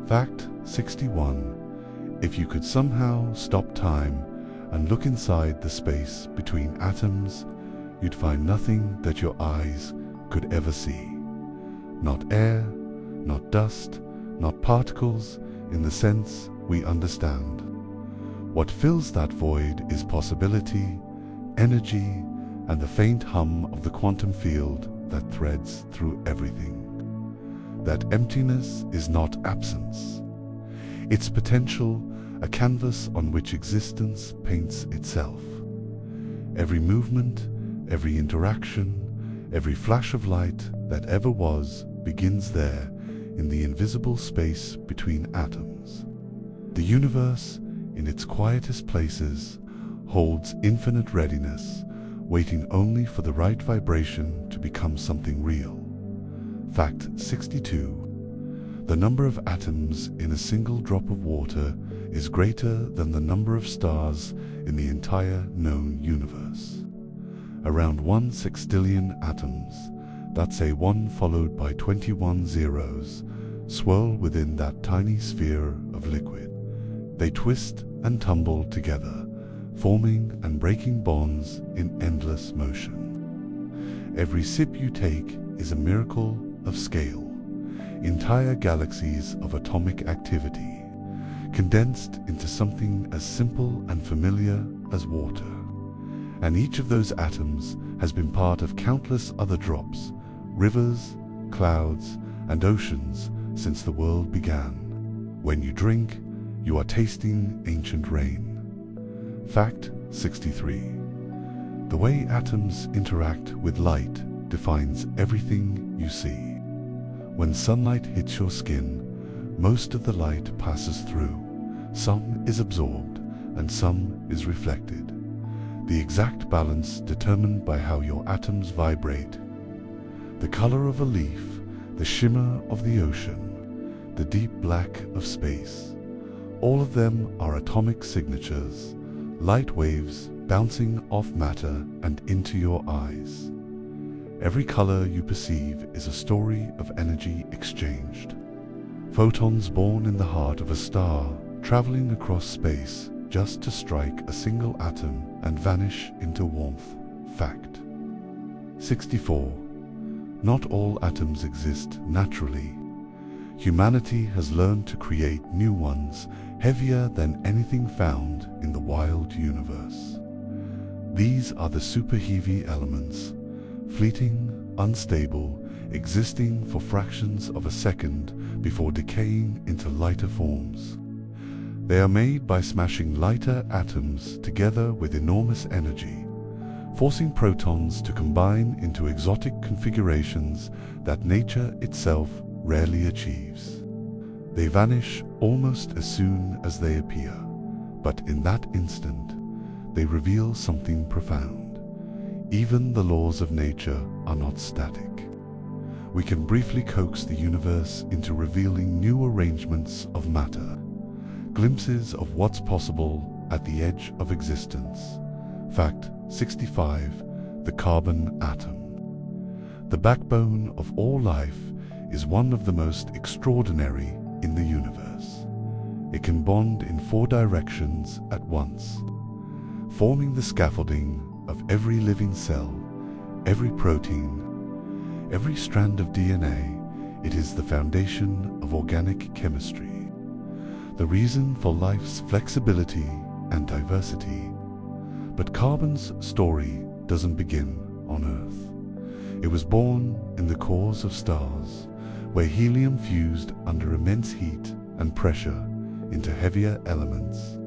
Fact 61. If you could somehow stop time and look inside the space between atoms, you'd find nothing that your eyes could ever see. Not air, not dust, not particles in the sense we understand. What fills that void is possibility, energy, and the faint hum of the quantum field that threads through everything. That emptiness is not absence. It's potential, a canvas on which existence paints itself. Every movement, every interaction, every flash of light that ever was begins there in the invisible space between atoms. The universe, in its quietest places, holds infinite readiness, waiting only for the right vibration to become something real. Fact 62. The number of atoms in a single drop of water is greater than the number of stars in the entire known universe. Around 1 sextillion atoms, that's a 1 followed by 21 zeros, swirl within that tiny sphere of liquid. They twist and tumble together, forming and breaking bonds in endless motion. Every sip you take is a miracle of scale. Entire galaxies of atomic activity, condensed into something as simple and familiar as water. And each of those atoms has been part of countless other drops, rivers, clouds, and oceans since the world began. When you drink, you are tasting ancient rain. Fact 63. The way atoms interact with light defines everything you see. When sunlight hits your skin, most of the light passes through. Some is absorbed and some is reflected. The exact balance determined by how your atoms vibrate. The color of a leaf, the shimmer of the ocean, the deep black of space. All of them are atomic signatures, light waves bouncing off matter and into your eyes. Every color you perceive is a story of energy exchanged. Photons born in the heart of a star, traveling across space just to strike a single atom and vanish into warmth. Fact 64. Not all atoms exist naturally. Humanity has learned to create new ones, heavier than anything found in the wild universe. These are the superheavy elements, fleeting, unstable, existing for fractions of a second before decaying into lighter forms. They are made by smashing lighter atoms together with enormous energy, forcing protons to combine into exotic configurations that nature itself rarely achieves. They vanish almost as soon as they appear, but in that instant, they reveal something profound. Even the laws of nature are not static. We can briefly coax the universe into revealing new arrangements of matter, glimpses of what's possible at the edge of existence. Fact 65. The carbon atom. The backbone of all life is one of the most extraordinary in the universe. It can bond in 4 directions at once, forming the scaffolding of every living cell, every protein, every strand of DNA. It is the foundation of organic chemistry, the reason for life's flexibility and diversity. But carbon's story doesn't begin on Earth. It was born in the cores of stars, where helium fused under immense heat and pressure into heavier elements.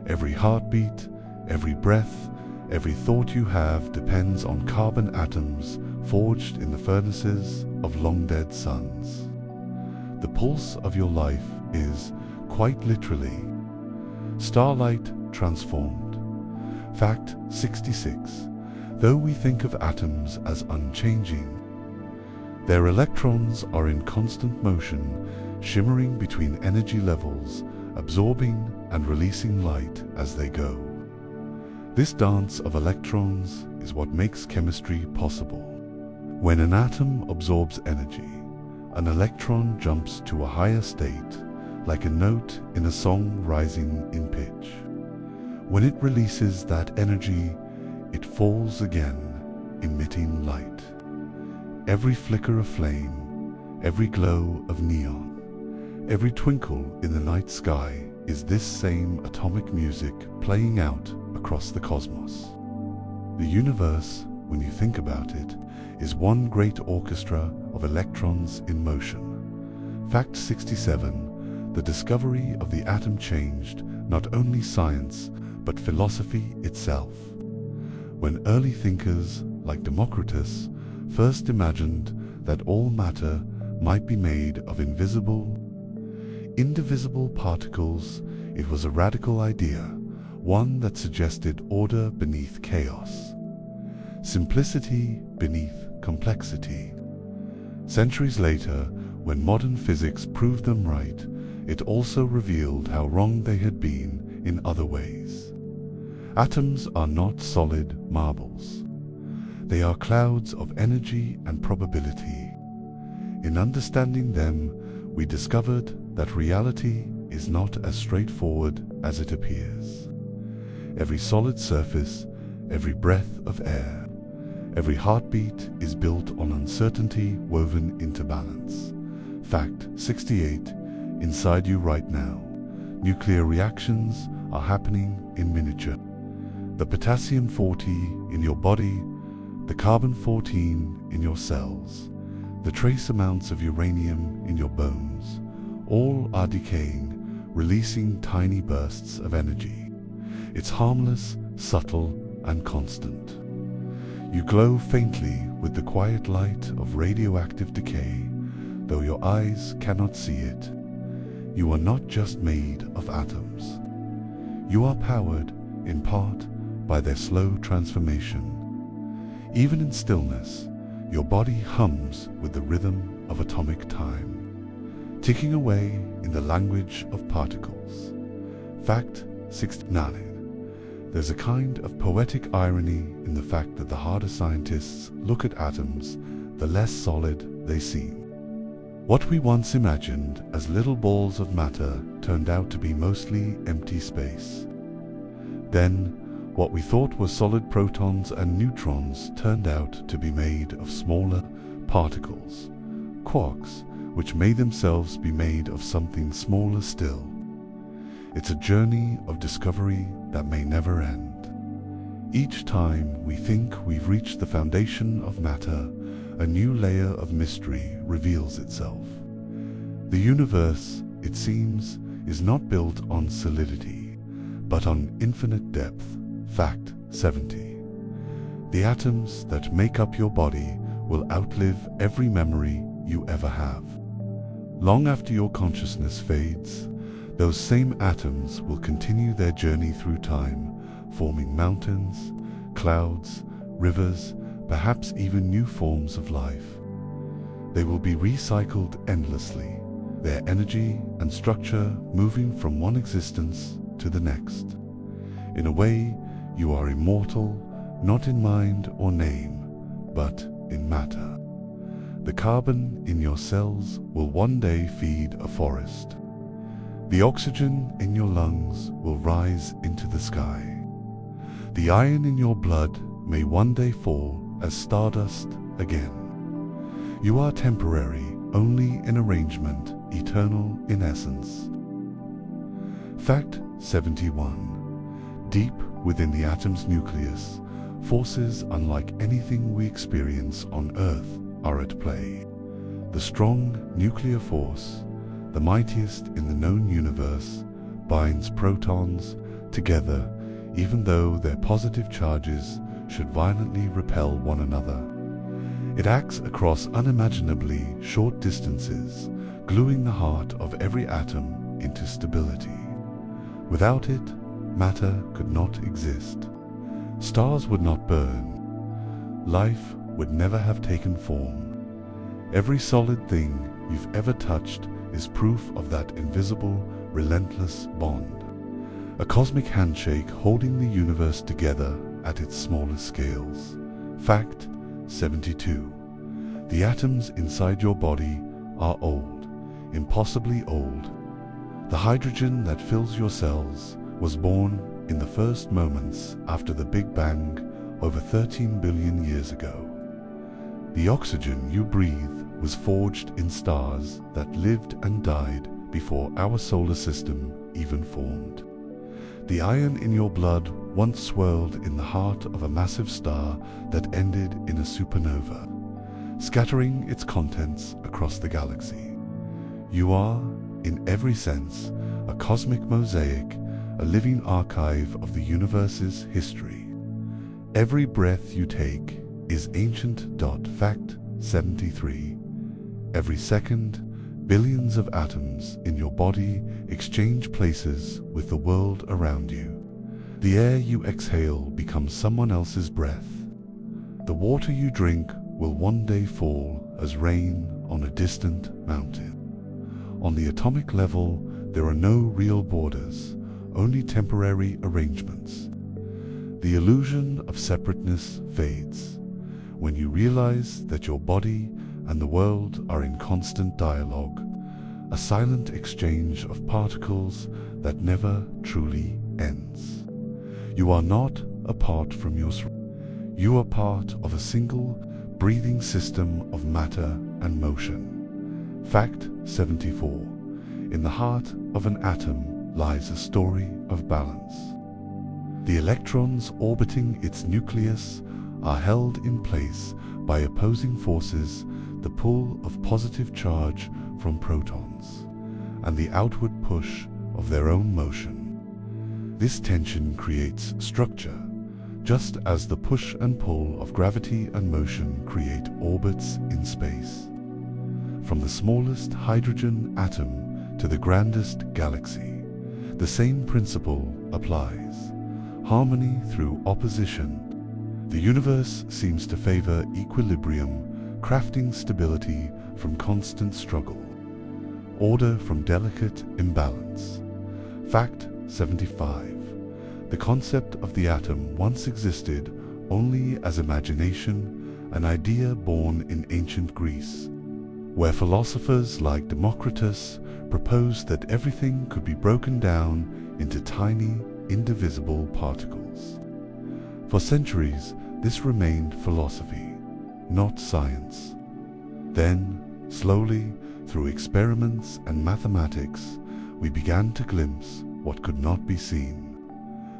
Every heartbeat, every breath, every thought you have depends on carbon atoms forged in the furnaces of long-dead suns. The pulse of your life is, quite literally, starlight transformed. Fact 66. Though we think of atoms as unchanging, their electrons are in constant motion, shimmering between energy levels, absorbing and releasing light as they go. This dance of electrons is what makes chemistry possible. When an atom absorbs energy, an electron jumps to a higher state, like a note in a song rising in pitch. When it releases that energy, it falls again, emitting light. Every flicker of flame, every glow of neon, every twinkle in the night sky is this same atomic music playing out across the cosmos. The universe, when you think about it, is one great orchestra of electrons in motion. Fact 67. The discovery of the atom changed not only science, but philosophy itself. When early thinkers, like Democritus, first imagined that all matter might be made of indivisible particles, it was a radical idea, one that suggested order beneath chaos, simplicity beneath complexity. Centuries later, when modern physics proved them right, it also revealed how wrong they had been in other ways. Atoms are not solid marbles. They are clouds of energy and probability. In understanding them, we discovered that reality is not as straightforward as it appears. Every solid surface, every breath of air, every heartbeat is built on uncertainty woven into balance. Fact 68. Inside you right now, nuclear reactions are happening in miniature. The potassium-40 in your body, the carbon-14 in your cells, the trace amounts of uranium in your bones, all are decaying, releasing tiny bursts of energy. It's harmless, subtle, and constant. You glow faintly with the quiet light of radioactive decay, though your eyes cannot see it. You are not just made of atoms. You are powered, in part, by their slow transformation. Even in stillness, your body hums with the rhythm of atomic time, ticking away in the language of particles. Fact 69. There's a kind of poetic irony in the fact that the harder scientists look at atoms, the less solid they seem. What we once imagined as little balls of matter turned out to be mostly empty space. Then, what we thought were solid protons and neutrons turned out to be made of smaller particles, quarks, which may themselves be made of something smaller still. It's a journey of discovery that may never end. Each time we think we've reached the foundation of matter, a new layer of mystery reveals itself. The universe, it seems, is not built on solidity, but on infinite depth. Fact 70. The atoms that make up your body will outlive every memory you ever have. Long after your consciousness fades, those same atoms will continue their journey through time, forming mountains, clouds, rivers, perhaps even new forms of life. They will be recycled endlessly, their energy and structure moving from one existence to the next. In a way, you are immortal, not in mind or name, but in matter. The carbon in your cells will one day feed a forest. The oxygen in your lungs will rise into the sky. The iron in your blood may one day fall as stardust again. You are temporary only in arrangement, eternal in essence. Fact 71. Deep within the atom's nucleus, forces unlike anything we experience on Earth are at play. The strong nuclear force, the mightiest in the known universe, binds protons together even though their positive charges should violently repel one another. It acts across unimaginably short distances, gluing the heart of every atom into stability. Without it, matter could not exist. Stars would not burn. Life would never have taken form. Every solid thing you've ever touched is proof of that invisible, relentless bond. A cosmic handshake holding the universe together at its smallest scales. Fact 72. The atoms inside your body are old, impossibly old. The hydrogen that fills your cells was born in the first moments after the Big Bang over 13 billion years ago. The oxygen you breathe was forged in stars that lived and died before our solar system even formed. The iron in your blood once swirled in the heart of a massive star that ended in a supernova, scattering its contents across the galaxy. You are, in every sense, a cosmic mosaic, a living archive of the universe's history. Every breath you take is ancient. Fact 73. Every second, billions of atoms in your body exchange places with the world around you. The air you exhale becomes someone else's breath. The water you drink will one day fall as rain on a distant mountain. On the atomic level, there are no real borders, only temporary arrangements. The illusion of separateness fades when you realize that your body and the world are in constant dialogue, a silent exchange of particles that never truly ends. You are not apart from your surroundings. You are part of a single, breathing system of matter and motion. Fact 74. In the heart of an atom lies a story of balance. The electrons orbiting its nucleus are held in place by opposing forces, the pull of positive charge from protons, and the outward push of their own motion. This tension creates structure, just as the push and pull of gravity and motion create orbits in space. From the smallest hydrogen atom to the grandest galaxy, the same principle applies. Harmony through opposition. The universe seems to favor equilibrium, crafting stability from constant struggle, order from delicate imbalance. Fact 75. The concept of the atom once existed only as imagination, an idea born in ancient Greece, where philosophers like Democritus proposed that everything could be broken down into tiny, indivisible particles. For centuries, this remained philosophy, not science. Then, slowly, through experiments and mathematics, we began to glimpse what could not be seen.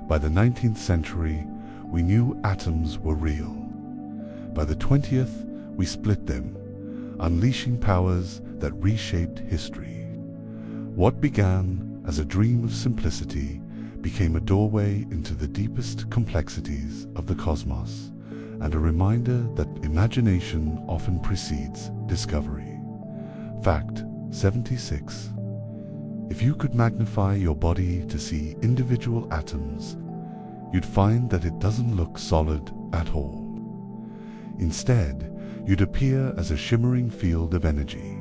By the 19th century, we knew atoms were real. By the 20th, we split them, unleashing powers that reshaped history. What began as a dream of simplicity became a doorway into the deepest complexities of the cosmos, and a reminder that imagination often precedes discovery. Fact 76. If you could magnify your body to see individual atoms, you'd find that it doesn't look solid at all. Instead, you'd appear as a shimmering field of energy,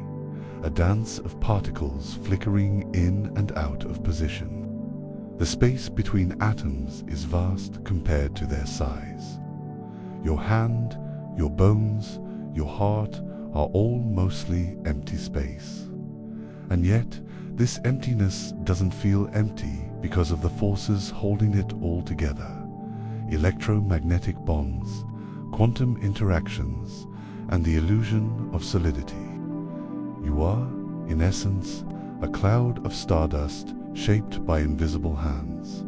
a dance of particles flickering in and out of position. The space between atoms is vast compared to their size. Your hand, your bones, your heart are all mostly empty space. And yet, this emptiness doesn't feel empty because of the forces holding it all together: electromagnetic bonds, quantum interactions, and the illusion of solidity. You are, in essence, a cloud of stardust shaped by invisible hands.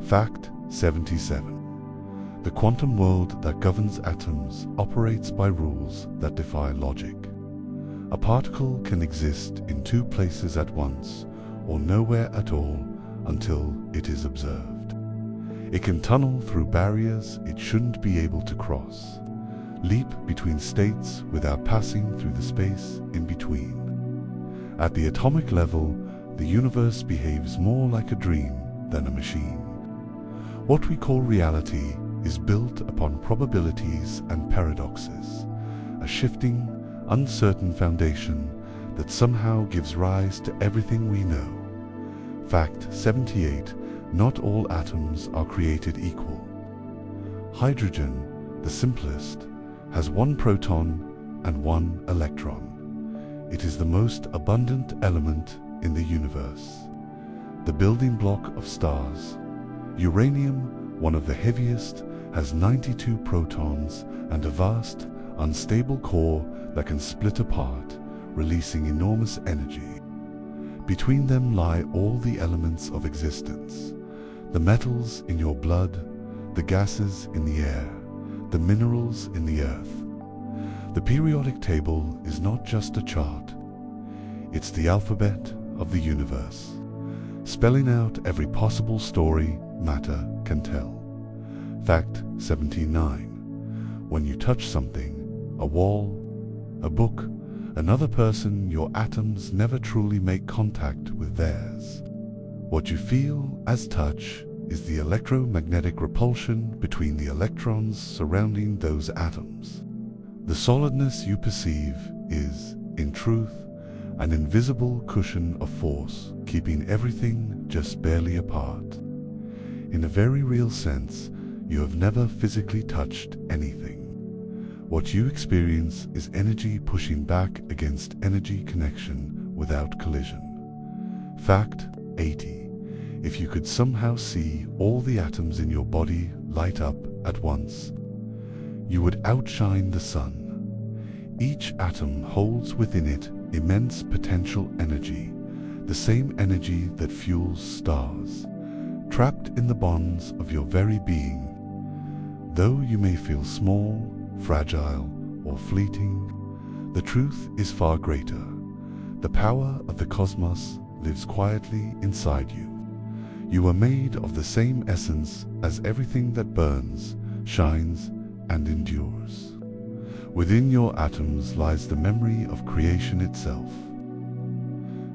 Fact 77. The quantum world that governs atoms operates by rules that defy logic. A particle can exist in two places at once, or nowhere at all until it is observed. It can tunnel through barriers it shouldn't be able to cross, leap between states without passing through the space in between. At the atomic level, the universe behaves more like a dream than a machine. What we call reality is built upon probabilities and paradoxes, a shifting, uncertain foundation that somehow gives rise to everything we know. Fact 78. Not all atoms are created equal. Hydrogen, the simplest, has one proton and one electron. It is the most abundant element in the universe, the building block of stars. Uranium, one of the heaviest, has 92 protons and a vast, unstable core that can split apart, releasing enormous energy. Between them lie all the elements of existence, the metals in your blood, the gases in the air, the minerals in the earth. The periodic table is not just a chart, it's the alphabet of the universe, spelling out every possible story matter can tell. Fact 79. When you touch something, a wall, a book, another person, your atoms never truly make contact with theirs. What you feel as touch is the electromagnetic repulsion between the electrons surrounding those atoms. The solidness you perceive is, in truth, an invisible cushion of force, keeping everything just barely apart. In a very real sense, you have never physically touched anything. What you experience is energy pushing back against energy connection without collision. Fact 80. If you could somehow see all the atoms in your body light up at once, you would outshine the sun. Each atom holds within it immense potential energy, the same energy that fuels stars, trapped in the bonds of your very being. Though you may feel small, fragile, or fleeting, the truth is far greater. The power of the cosmos lives quietly inside you. You are made of the same essence as everything that burns, shines, and endures. Within your atoms lies the memory of creation itself.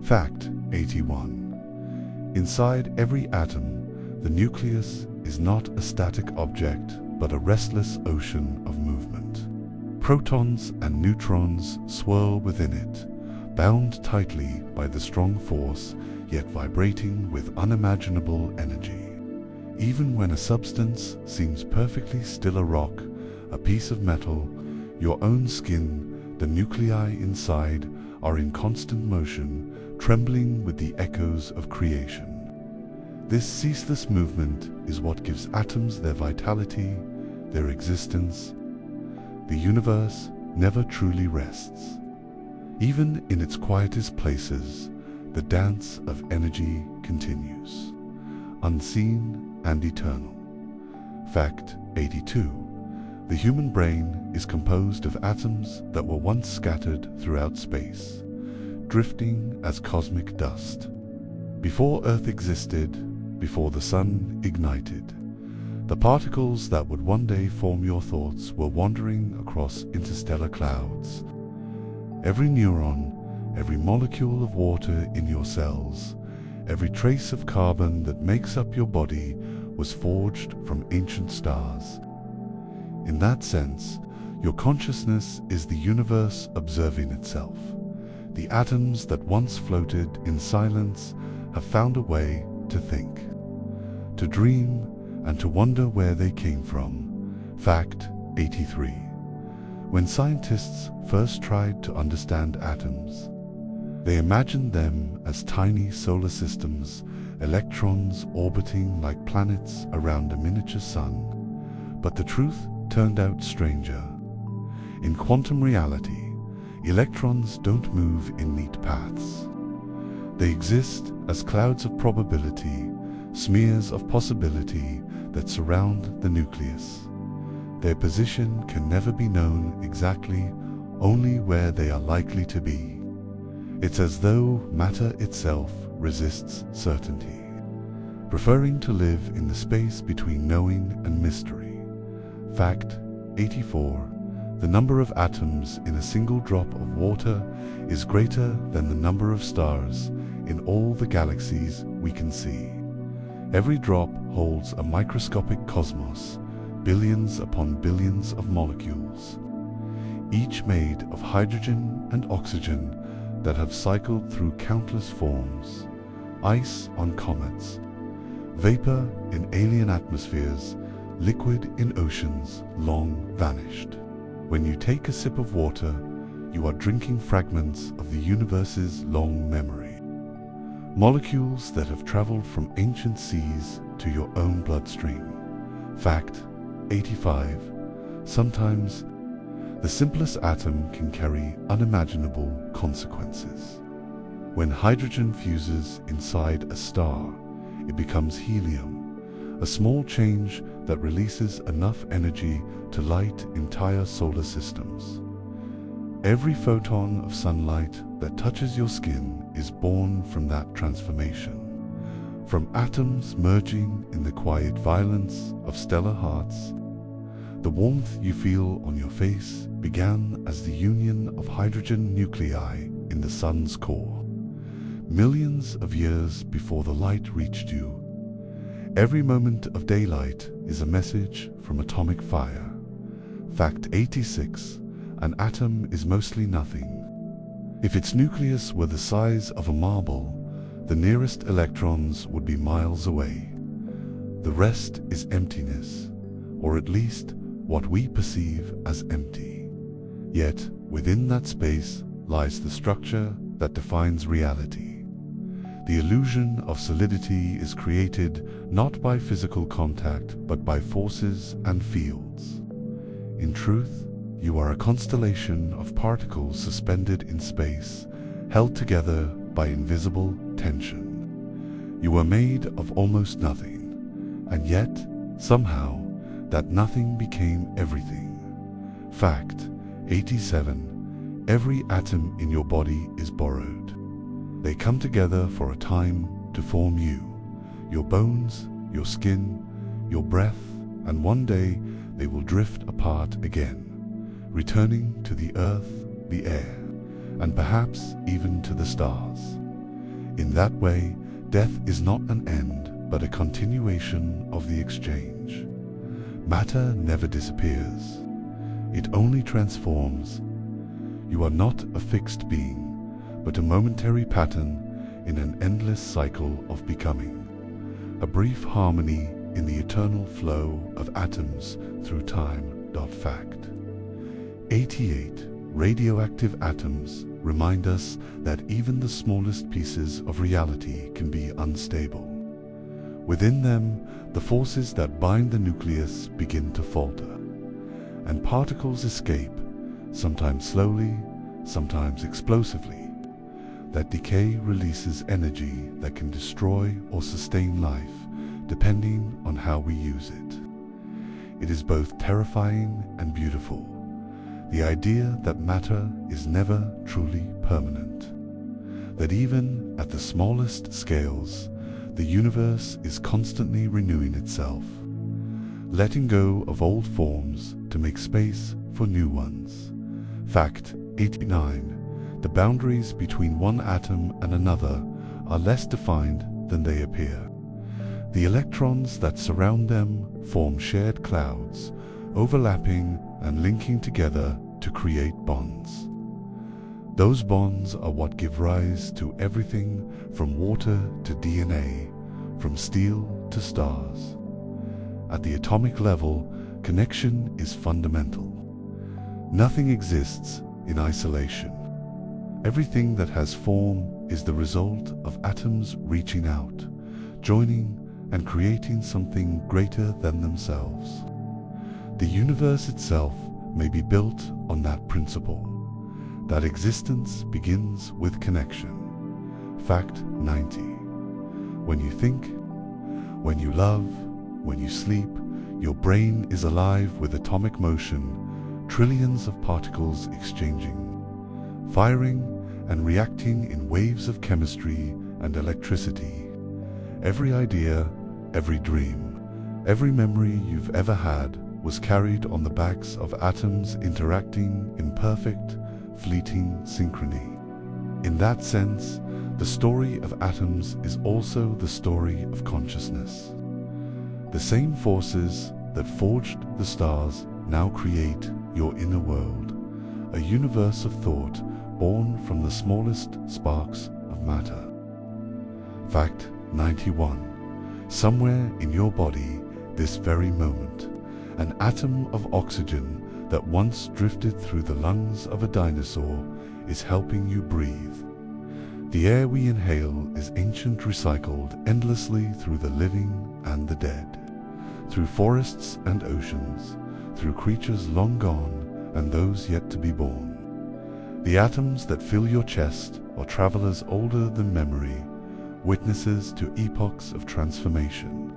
Fact 81. Inside every atom, the nucleus is not a static object, but a restless ocean of movement. Protons and neutrons swirl within it, bound tightly by the strong force, yet vibrating with unimaginable energy. Even when a substance seems perfectly still, a rock, a piece of metal, your own skin, the nuclei inside, are in constant motion, trembling with the echoes of creation. This ceaseless movement is what gives atoms their vitality, their existence. The universe never truly rests. Even in its quietest places, the dance of energy continues, unseen and eternal. Fact 82. The human brain is composed of atoms that were once scattered throughout space, drifting as cosmic dust. Before Earth existed, before the sun ignited, the particles that would one day form your thoughts were wandering across interstellar clouds. Every neuron, every molecule of water in your cells, every trace of carbon that makes up your body was forged from ancient stars. In that sense, your consciousness is the universe observing itself. The atoms that once floated in silence have found a way to think, to dream, and to wonder where they came from. Fact 83. When scientists first tried to understand atoms, they imagined them as tiny solar systems, electrons orbiting like planets around a miniature sun. But the truth turned out stranger. In quantum reality, electrons don't move in neat paths. They exist as clouds of probability, smears of possibility that surround the nucleus. Their position can never be known exactly, only where they are likely to be. It's as though matter itself resists certainty, preferring to live in the space between knowing and mystery. Fact 84. The number of atoms in a single drop of water is greater than the number of stars in all the galaxies we can see. Every drop holds a microscopic cosmos, billions upon billions of molecules, each made of hydrogen and oxygen that have cycled through countless forms: ice on comets, vapor in alien atmospheres, liquid in oceans long vanished. When you take a sip of water, you are drinking fragments of the universe's long memory, molecules that have traveled from ancient seas to your own bloodstream. Fact 85. Sometimes The simplest atom can carry unimaginable consequences. When hydrogen fuses inside a star, it becomes helium, a small change that releases enough energy to light entire solar systems. Every photon of sunlight that touches your skin is born from that transformation. From atoms merging in the quiet violence of stellar hearts, the warmth you feel on your face began as the union of hydrogen nuclei in the sun's core. Millions of years before the light reached you, every moment of daylight is a message from atomic fire. Fact 86. An atom is mostly nothing. If its nucleus were the size of a marble, the nearest electrons would be miles away. The rest is emptiness, or at least what we perceive as empty. Yet, within that space lies the structure that defines reality. The illusion of solidity is created not by physical contact, but by forces and fields. In truth, you are a constellation of particles suspended in space, held together by invisible tension. You were made of almost nothing, and yet, somehow, that nothing became everything. Fact 87. Every atom in your body is borrowed. They come together for a time to form you, your bones, your skin, your breath, and one day they will drift apart again, returning to the earth, the air, and perhaps even to the stars. In that way, death is not an end, but a continuation of the exchange. Matter never disappears. It only transforms. You are not a fixed being, but a momentary pattern in an endless cycle of becoming. A brief harmony in the eternal flow of atoms through time. Fact 88. Radioactive atoms remind us that even the smallest pieces of reality can be unstable. Within them, the forces that bind the nucleus begin to falter, and particles escape, sometimes slowly, sometimes explosively. That decay releases energy that can destroy or sustain life, depending on how we use it. It is both terrifying and beautiful, the idea that matter is never truly permanent, that even at the smallest scales, the universe is constantly renewing itself, letting go of old forms to make space for new ones. Fact 89. The boundaries between one atom and another are less defined than they appear. The electrons that surround them form shared clouds, overlapping and linking together to create bonds. Those bonds are what give rise to everything from water to DNA, from steel to stars. At the atomic level, connection is fundamental. Nothing exists in isolation. Everything that has form is the result of atoms reaching out, joining and creating something greater than themselves. The universe itself may be built on that principle, that existence begins with connection. Fact 90. When you think, when you love, when you sleep, your brain is alive with atomic motion, trillions of particles exchanging, firing and reacting in waves of chemistry and electricity. Every idea, every dream, every memory you've ever had was carried on the backs of atoms interacting in perfect, fleeting synchrony. In that sense, the story of atoms is also the story of consciousness. The same forces that forged the stars now create your inner world, a universe of thought born from the smallest sparks of matter. Fact 91. Somewhere in your body, this very moment, an atom of oxygen that once drifted through the lungs of a dinosaur is helping you breathe. The air we inhale is ancient, recycled endlessly through the living and the dead, through forests and oceans, through creatures long gone and those yet to be born. The atoms that fill your chest are travelers older than memory, witnesses to epochs of transformation.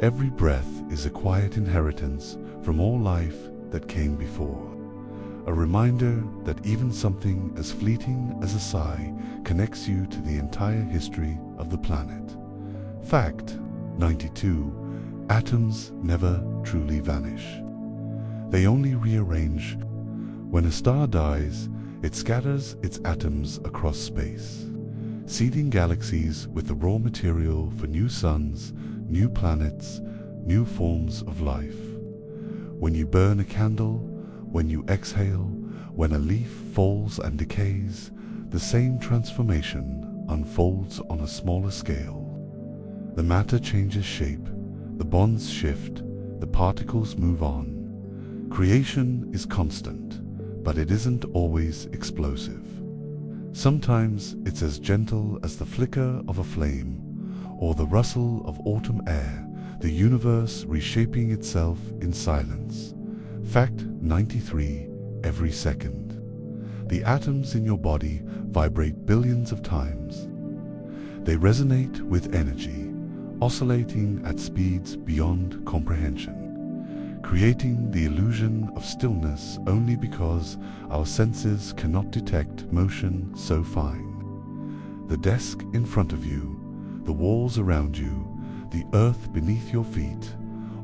Every breath is a quiet inheritance from all life that came before, a reminder that even something as fleeting as a sigh connects you to the entire history of the planet. Fact 92. Atoms never truly vanish. They only rearrange. When a star dies, it scatters its atoms across space, seeding galaxies with the raw material for new suns, new planets, new forms of life. When you burn a candle, when you exhale, when a leaf falls and decays, the same transformation unfolds on a smaller scale. The matter changes shape, the bonds shift, the particles move on. Creation is constant, but it isn't always explosive. Sometimes it's as gentle as the flicker of a flame, or the rustle of autumn air, the universe reshaping itself in silence. Fact 93. Every second, the atoms in your body vibrate billions of times. They resonate with energy, oscillating at speeds beyond comprehension, creating the illusion of stillness only because our senses cannot detect motion so fine. The desk in front of you, the walls around you, the earth beneath your feet,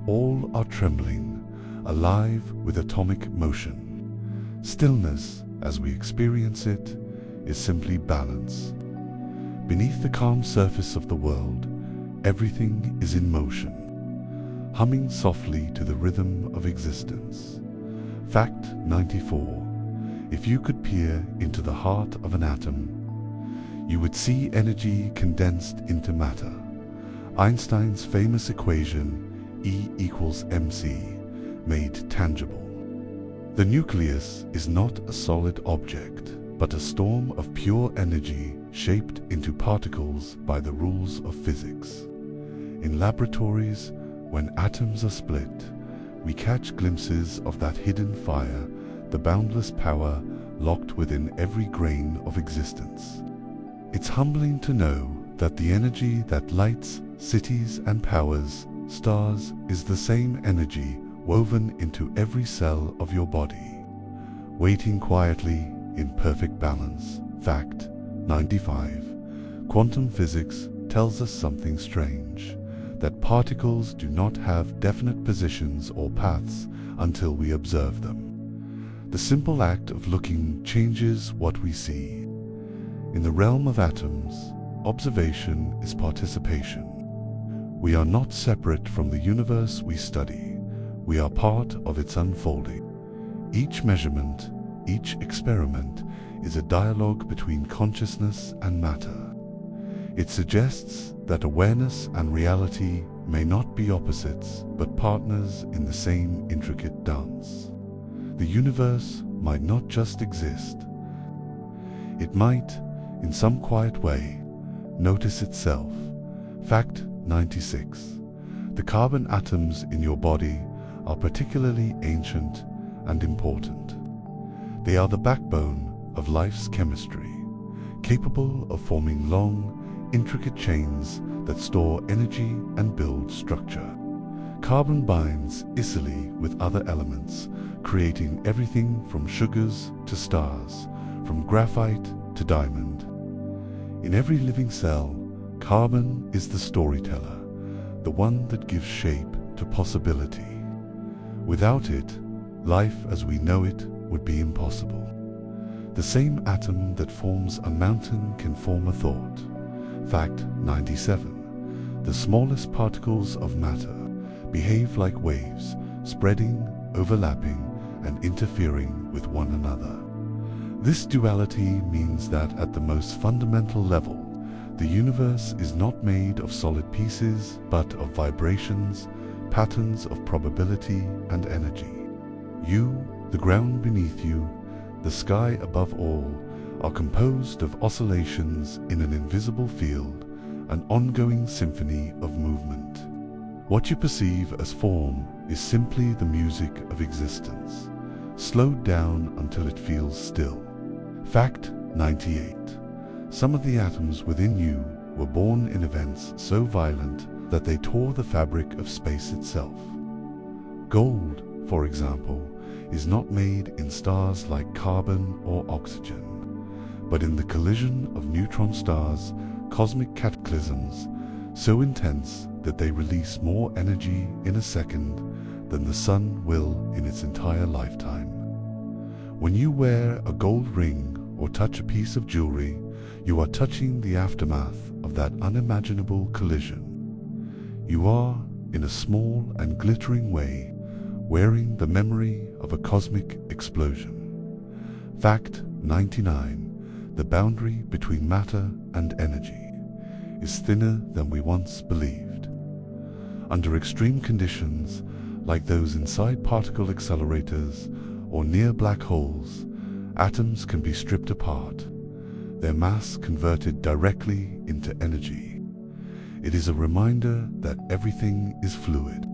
all are trembling, alive with atomic motion. Stillness, as we experience it, is simply balance. Beneath the calm surface of the world, everything is in motion, humming softly to the rhythm of existence. Fact 94. If you could peer into the heart of an atom, you would see energy condensed into matter. Einstein's famous equation, E equals mc, made tangible. The nucleus is not a solid object, but a storm of pure energy shaped into particles by the rules of physics. In laboratories, when atoms are split, we catch glimpses of that hidden fire, the boundless power locked within every grain of existence. It's humbling to know that the energy that lights cities and powers stars is the same energy woven into every cell of your body, waiting quietly in perfect balance. Fact 95. Quantum physics tells us something strange, that particles do not have definite positions or paths until we observe them. The simple act of looking changes what we see. In the realm of atoms, observation is participation. We are not separate from the universe we study. We are part of its unfolding. Each measurement, each experiment is a dialogue between consciousness and matter. It suggests that awareness and reality may not be opposites, but partners in the same intricate dance. The universe might not just exist. It might, in some quiet way, notice itself. Fact 96. The carbon atoms in your body are particularly ancient and important. They are the backbone of life's chemistry, capable of forming long, intricate chains that store energy and build structure. Carbon binds easily with other elements, creating everything from sugars to stars, from graphite to diamond. In every living cell, carbon is the storyteller, the one that gives shape to possibility. Without it, life as we know it would be impossible. The same atom that forms a mountain can form a thought. Fact 97. The smallest particles of matter behave like waves, spreading, overlapping, and interfering with one another. This duality means that at the most fundamental level, the universe is not made of solid pieces, but of vibrations, patterns of probability and energy. You, the ground beneath you, the sky above all, are composed of oscillations in an invisible field, an ongoing symphony of movement. What you perceive as form is simply the music of existence. slowed down until it feels still. Fact 98. Some of the atoms within you were born in events so violent that they tore the fabric of space itself. Gold, for example, is not made in stars like carbon or oxygen, but in the collision of neutron stars, cosmic cataclysms so intense that they release more energy in a second than the sun will in its entire lifetime. When you wear a gold ring or touch a piece of jewelry, you are touching the aftermath of that unimaginable collision. You are, in a small and glittering way, wearing the memory of a cosmic explosion. Fact 99. The boundary between matter and energy is thinner than we once believed. Under extreme conditions, like those inside particle accelerators or near black holes, atoms can be stripped apart, their mass converted directly into energy. It is a reminder that everything is fluid,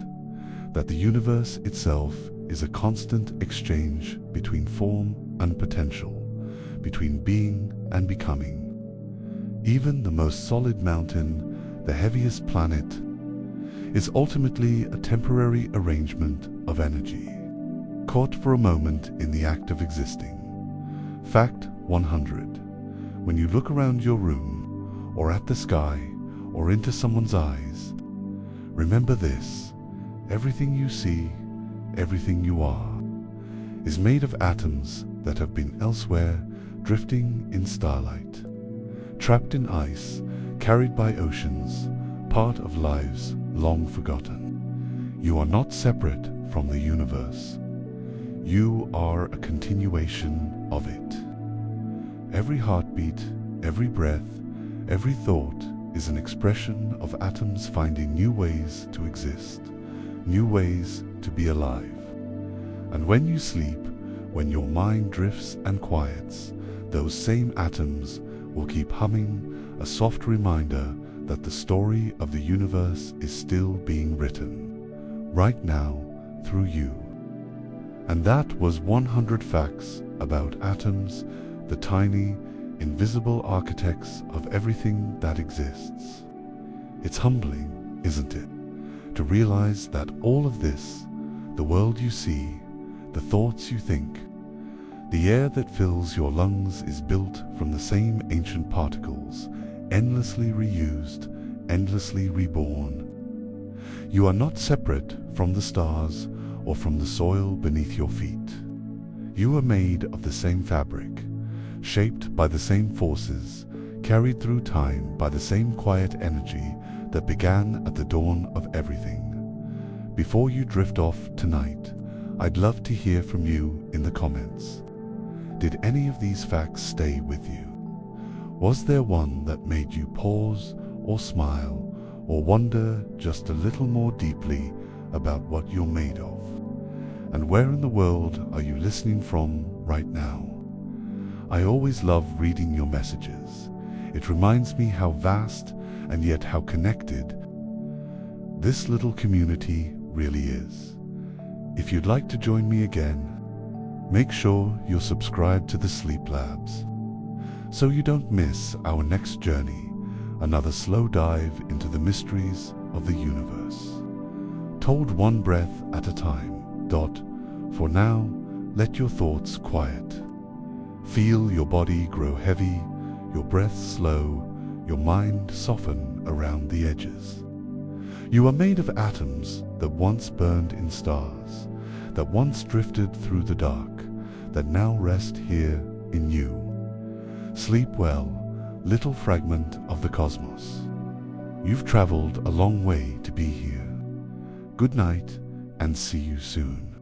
that the universe itself is a constant exchange between form and potential, between being and becoming. Even the most solid mountain, the heaviest planet, is ultimately a temporary arrangement of energy, caught for a moment in the act of existing. Fact 100. When you look around your room, or at the sky, or into someone's eyes, remember this: everything you see, everything you are, is made of atoms that have been elsewhere, drifting in starlight, trapped in ice, carried by oceans, part of lives long forgotten. You are not separate from the universe. You are a continuation of it. Every heartbeat, every breath, every thought is an expression of atoms finding new ways to exist, new ways to be alive. And when you sleep, when your mind drifts and quiets, those same atoms will keep humming, a soft reminder that the story of the universe is still being written, right now, through you. And that was 100 facts about atoms, the tiny, invisible architects of everything that exists. It's humbling, isn't it, to realize that all of this, the world you see, the thoughts you think, the air that fills your lungs is built from the same ancient particles, endlessly reused, endlessly reborn. You are not separate from the stars or from the soil beneath your feet. You are made of the same fabric, shaped by the same forces, carried through time by the same quiet energy that began at the dawn of everything. Before you drift off tonight, I'd love to hear from you in the comments. Did any of these facts stay with you? Was there one that made you pause or smile or wonder just a little more deeply about what you're made of? And where in the world are you listening from right now? I always love reading your messages. It reminds me how vast and yet how connected this little community really is. If you'd like to join me again, make sure you're subscribed to the Sleep Labs so you don't miss our next journey, another slow dive into the mysteries of the universe. Told one breath at a time. For now, let your thoughts quiet. Feel your body grow heavy, your breath slow, your mind soften around the edges. You are made of atoms that once burned in stars, that once drifted through the dark, that now rest here in you. Sleep well, little fragment of the cosmos. You've traveled a long way to be here. Good night, and see you soon.